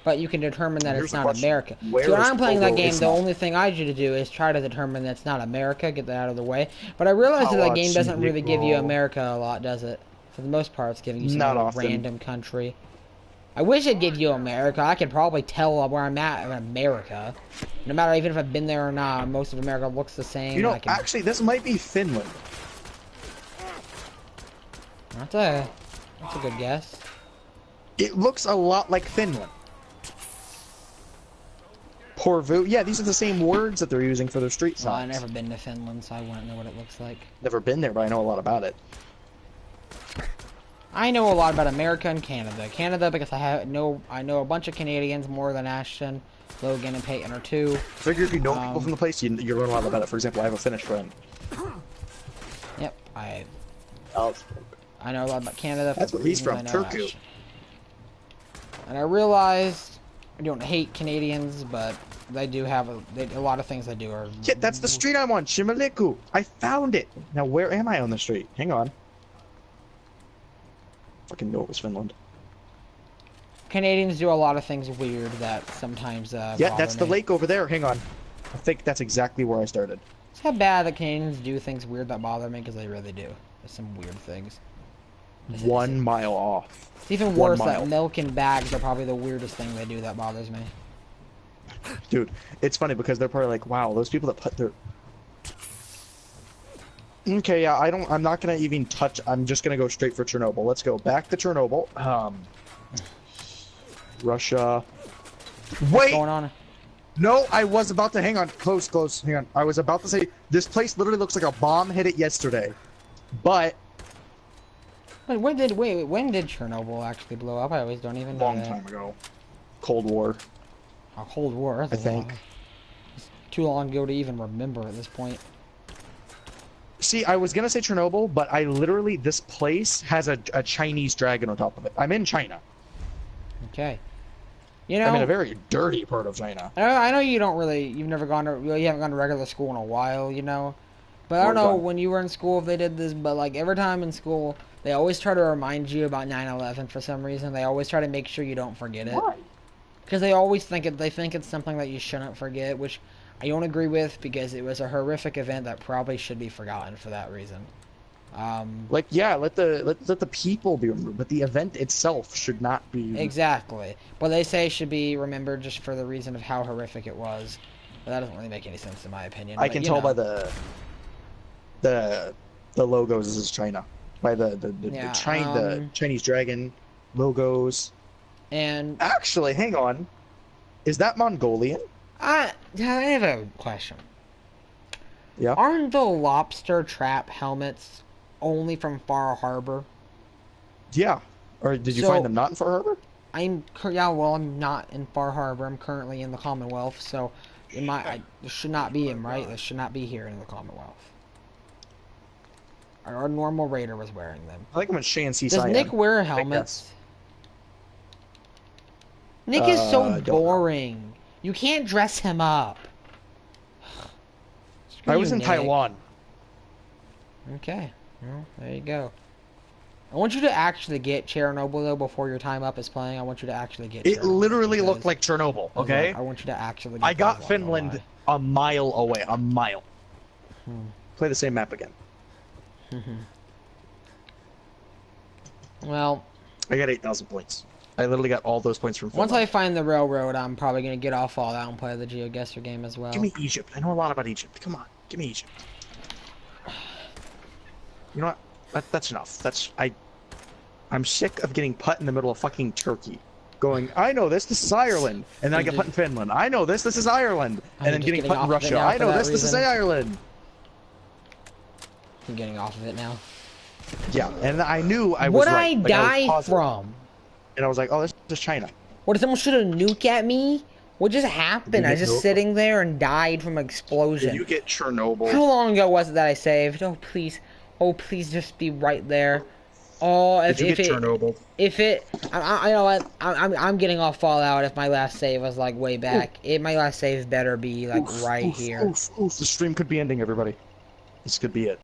But you can determine that Here's it's the not question. America. Where So when is I'm playing that Pogo? game, It's the not. only thing I need to do is try to determine that's not America, get that out of the way. But I realize that that game doesn't really give you America a lot, does it? For the most part, it's giving you some Not little often. random country. I wish it'd give you America. I could probably tell where I'm at in America. No matter even if I've been there or not, most of America looks the same. You know, I can... actually, this might be Finland. that's a good guess. It looks a lot like Finland. Porvu. Yeah, these are the same words that they're using for their street Well, I've signs. never been to Finland, so I wouldn't know what it looks like. Never been there, but I know a lot about it. I know a lot about America and Canada. Canada because I know a bunch of Canadians more than Ashton, Logan, and Peyton are two. Figure if you know people from the place, you learn a lot about it. For example, I have a Finnish friend. Yep, I Alex. know a lot about Canada. For That's the where he's reasons from, I know Turku. Ashton. And I realized I don't hate Canadians, but they do have a lot of things they do are. Yeah, that's the street I'm on, Shimaliku. I found it. Now, where am I on the street? Hang on. Fucking knew it was Finland. Canadians do a lot of things weird that sometimes. Yeah, bother that's the me. lake over there. Hang on. I think that's exactly where I started. It's how bad that Canadians do things weird that bother me because they really do. There's some weird things. 1 mile off. It's even 1 worse mile. that milk and bags are probably the weirdest thing they do that bothers me. Dude, it's funny because they're probably like, wow, those people that put their... Okay, yeah, I'm not gonna even touch, I'm just gonna go straight for Chernobyl. Let's go back to Chernobyl. Russia. What's Wait! going on? No, I was about to, hang on, close, hang on. I was about to say, this place literally looks like a bomb hit it yesterday. But, Wait, when did Chernobyl actually blow up? I always don't even know long that. time ago. Cold War. A Cold War. I think. It's too long ago to even remember at this point. See, I was gonna say Chernobyl, but I literally, this place has a Chinese dragon on top of it. I'm in China. Okay. You know, I'm in a very dirty part of China. I know you don't really, you haven't gone to regular school in a while, you know. But I don't Well know done. when you were in school if they did this, but like every time in school, they always try to remind you about 9/11 for some reason. They always try to make sure you don't forget it. Why? Because they always think it's something that you shouldn't forget, which I don't agree with because it was a horrific event that probably should be forgotten for that reason. Like, yeah, let the people be remembered, but the event itself should not be. Exactly. But they say it should be remembered just for the reason of how horrific it was. But that doesn't really make any sense in my opinion. I but, can you tell know. by the logos this is China. By the Chinese dragon logos. And Actually, hang on. Is that Mongolian? I have a question. Yeah. Aren't the lobster trap helmets only from Far Harbor? Yeah. Or did you So- find them not in Far Harbor? I'm not in Far Harbor. I'm currently in the Commonwealth, so this should not be him, right? This should not be here in the Commonwealth. Our normal raider was wearing them. I think I'm in Shanxi. Does Nick wear helmets? Nick is so don't know. boring. You can't dress him up. Screw I was you, in Nick. Taiwan. Okay, well, there you go. I want you to actually get Chernobyl though before your time up is playing. I want you to actually get. It Chernobyl literally because- looked like Chernobyl. Okay. I want you to actually. Get I got that, Finland a mile away. A mile. Play the same map again. Well, I got 8,000 points. I literally got all those points from Finland. once I find the railroad, I'm probably gonna get off Fallout and play the GeoGuessr game as well. Give me Egypt. I know a lot about Egypt. Come on, give me Egypt. You know what? That's enough. I'm sick of getting put in the middle of fucking Turkey. Going, I know this is Ireland. And then I get put in Finland. I know this is Ireland. I'm And then just getting getting put in off of it Russia. now I for know that this is reason. Ireland. I'm getting off of it now. Yeah, and I knew I was What right. I Like, was die positive. from? And I was like, oh, this is China. What, did someone shoot a nuke at me? What just happened? you I was get just nuked? sitting there and died from an explosion. Did you get Chernobyl? How long ago was it that I saved? Oh please just be right there. Oh, if Did you get Chernobyl? I know what, I'm getting off Fallout if my last save was like way back. My last save better be like right here. Oof, the stream could be ending, everybody. This could be it.